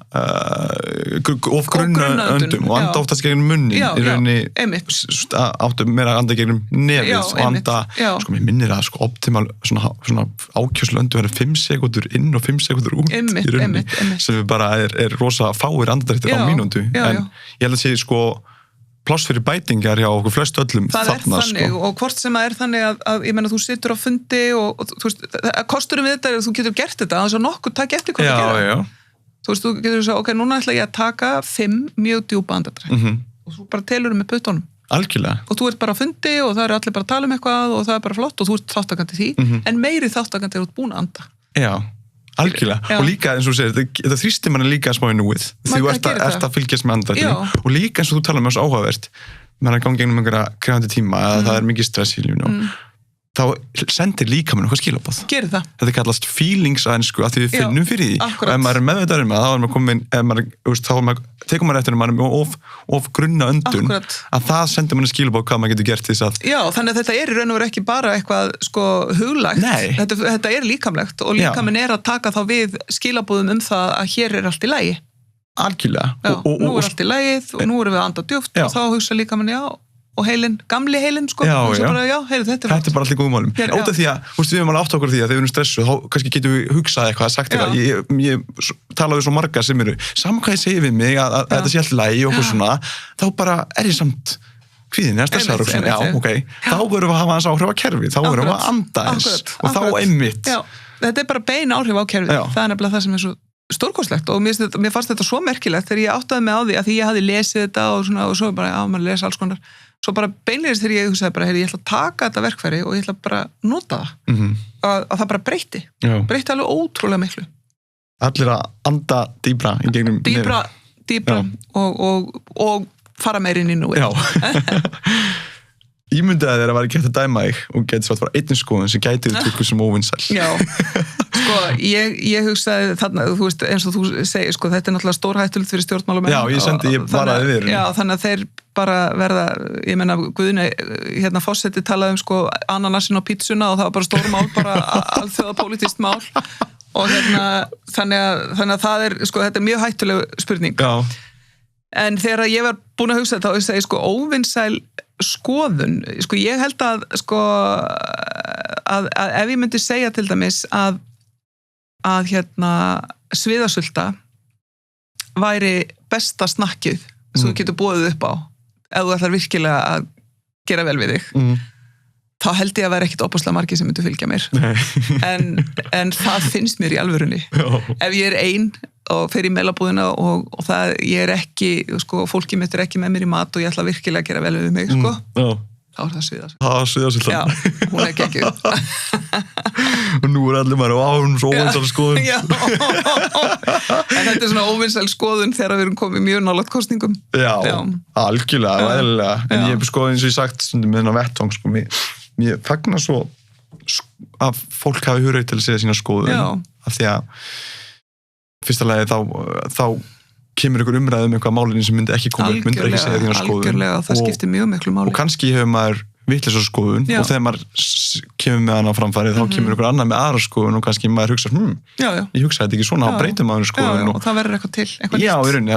of grunna öndum og anda oftast gegnum munnin í rauninni áttu meira að anda gegnum nefið og anda, mér minnir að optimal svona ákjörslu öndu verður 5 sekúndur inn og 5 sekúndur út í rauninni sem bara rosa fáir andadrættir á mínútu en ég held að sé pláss fyrir bætingar hjá okkur flest öllum þarna. Það þannig og hvort sem það þannig að ég meina þú situr á fundi og þú veist, kosturum við þetta er að þú getur gert þetta, þannig að nokkuð takk eftir hvað þú gera. Þú veist, þú getur sagt, ok, núna ætla ég að taka 5 mjög djúpa andardrætti og þú bara telur með puttunum. Algjörlega. Og þú ert bara á fundi og það allir bara að tala eitthvað og það bara flott og þú ert þáttakandi því, en meiri þáttakandi út búin að anda. Já. Algjörlega, og líka eins og þú segir, þetta þrýstir manni líka smá í núið, því þú ert að fylgjast með andrættinu og líka eins og þú talar með þessu áhugavert, maður að ganga gegnum einhverja krefandi tíma eða það mikið stress í lífinu þá sendir líka mann eitthvað skilaboð. Gerir það. Þetta kallast feelings á ensku, að því við finnum fyrir því. Akkurat. Og ef maður meðvitaður með það, tekur maður eftir að maður of grunna öndun, að það sendir manni skilaboð hvað maður getur gert þess að... Já, þannig að þetta í raun og veru ekki bara eitthvað huglægt. Nei. Þetta líkamlegt og líkaminn að taka þá við skilaboðum það að hér allt í lagi. Algjörlega. Já, nú allt í lagið og nú erum við að anda djúpt og þá hugsa líkaminn, og gamli heilin, þetta er bara allir góðum málum. Ótaf því að, við erum alveg átt okkur því að þegar við erum stressuð, þá kannski getum við hugsað eitthvað, sagt eitthvað, ég talaði svo marga sem saman hvað ég segi við mig, að þetta sé allt lægi og okkur svona, þá bara ég samt kvíðin, stressaður og svona, þá verðum við að hafa hans áhrif á kerfið, þá verðum við að anda eins, og þá einmitt. Þetta er bara bein áhrif á kerfið, það er nefnilega það sem svo stórkostlegt og mér fannst þetta svo merkilegt þegar ég áttaði mig á því að því ég hafði lesið þetta og svo bara, maður lesa alls konar svo bara beinlegist þegar ég hugsaði bara, ég ætla að taka þetta verkfæri og ég ætla bara að nota það að það bara breytti alveg ótrúlega miklu. Allir að anda dýbra í gegnum dýpra og fara meir inn í núið. Já. Ímyndaði þér að vera ekki hægt að dæma þig og geti svo að fara einnig skoðun sem gæti þið tukku sem óvinsæl. Já, sko, ég hugsaði þarna, þú veist, eins og þú segir, sko, þetta náttúrulega stórhættulegt fyrir stjórnmálamenn. Já, ég varaði við. Já, þannig að þeir bara verða, ég meina, Guðni, forseti talaði sko, ananasin á pítsuna og það var bara stórmál, bara alþjóðapólitískt mál og þannig að það sko, þetta mjög hættuleg spurning. Já. En þegar ég var búin að hugsa þetta og ég segi, sko, óvinsæl skoðun, sko ég held að sko að ef ég myndi segja til dæmis að sviðasulta væri besta snakkið sem þú getur boðið upp á ef þú ætlar virkilega að gera vel við þig þá held ég að vera ekkit opaslega margir sem myndu fylgja mér en það finnst mér í alvörunni ef ég er ein og fer í meilabúðina og það, ég ekki, sko, fólki mitt ekki með mér í mat og ég ætla virkilega að gera vel við mig, sko. Þá það sviðasulta. Það sviðasulta. Já, hún ekki. Og nú allir maður hún svo óvinsæl skoðun. Já. En þetta svona óvinsæl skoðun þegar við erum komið mjög nálægt kosningum. Já. Algjörlega, eðlilega. En ég sko eins og ég sagt stundum með þennan vettvang, sko, mér fagnar svo að fólk hafi hugrekki til að segja sína skoðun. Af því að fyrsta lagi þá kemur ykkur umræðum eitthvað málinni sem myndi ekki koma upp, myndi ekki segja þína skoðun. Algjörlega, það skiptir mjög miklu máli. Og kannski hefur maður vitleysa skoðun og þegar maður kemur með hana á framfæri þá kemur ykkur annar með aðra skoðun og kannski maður hugsa, ég hugsaði þetta ekki svona, þá breytum maður skoðun. Og það verður eitthvað til, eitthvað nýtt. Já, í rauninni,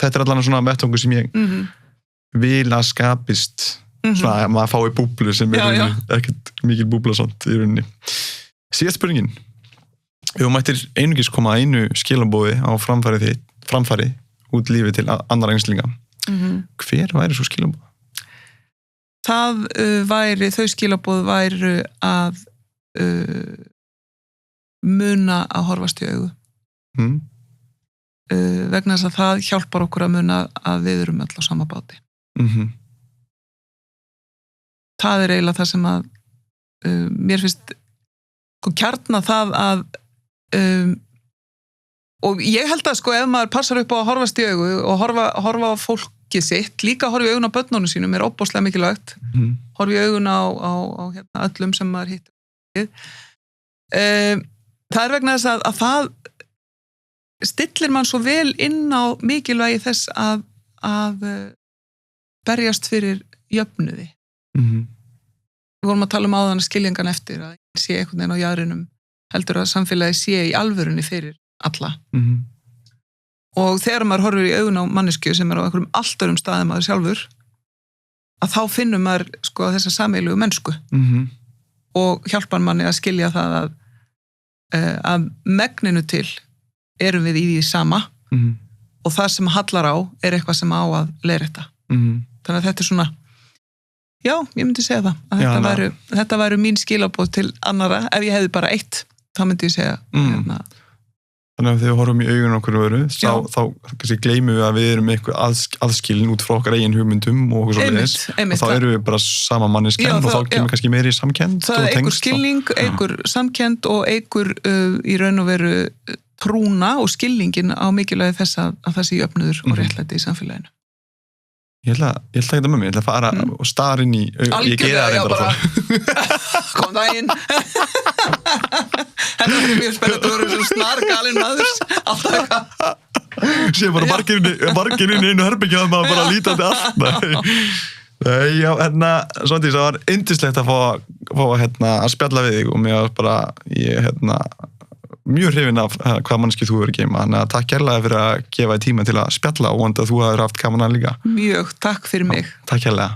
þetta allan svona vettvangur sem ég vil að skapist, svona að maður fái búblu sem ekkert mikil búbla samt í rauninni. Síðast spurningin. Ef þú mættir einungis koma að einu skilabóði á framfæri út lífi til annarra einslinga, hver væri svo skilabóð? Þau skilabóð væru að muna að horfast í augu. Vegna þess að það hjálpar okkur að muna að við erum öll á sama báti. Það eiginlega það sem að mér finnst kjarna það að og ég held að sko ef maður passar upp á að horfast í augu og horfa á fólkið sitt, líka horfa í augun á börnunum sínum er óbúslega mikilvægt horfa í augun á öllum sem maður hittir það vegna þess að það stillir mann svo vel inn á mikilvægi þess að berjast fyrir jöfnuði við vorum að tala um áðan skiljangan eftir að sé einhvern veginn á jaðrinum heldur að samfélagi sé í alvörunni fyrir alla. Og þegar maður horfir í augun á manneskju sem er á einhverjum allt öðrum staðum maður sjálfur, að þá finnum maður sko þessa sameiginlegu mennsku og hjálpar manni að skilja það að megninu til erum við í því sama og það sem hallar á er eitthvað sem á að leiðrétta. Þannig að þetta er svona já, ég myndi segja það að þetta væru mín skilabóð til annara ef ég hefði bara eitt þá myndi ég segja Þannig að þegar við horfum í augun okkur öðru þá kannski gleymum við að við erum eitthvað aðskilin út frá okkar eigin hugmyndum og okkur svoleiðis og þá erum við bara sama manneskjan og þá kemur kannski meiri samkennd það er einhver skilning, einhver samkennd og einhver í raun og veru trúna og skilningin á mikilvægi þess að það sé jöfnuður og réttlæti í samfélaginu Ég ætla ekki þetta með mig, ég ætla að fara og stara inn í ég gera það reyndar bara kom það inn þetta er mjög spennandi þú eru svo snar galinn maður alltaf eitthvað sé bara margir inn í einu herbyggja að maður bara lítandi allt Nei, já, Svandís, það var yndislegt að fá að spjalla við þig og mér bara ég mjög hrifinn af hvað mannski þú verður að geyma þannig að takk kærlega fyrir að gefa þér tíma til að spjalla og vona að þú hafur haft gaman að líka Mjög, takk fyrir mig Takk kærlega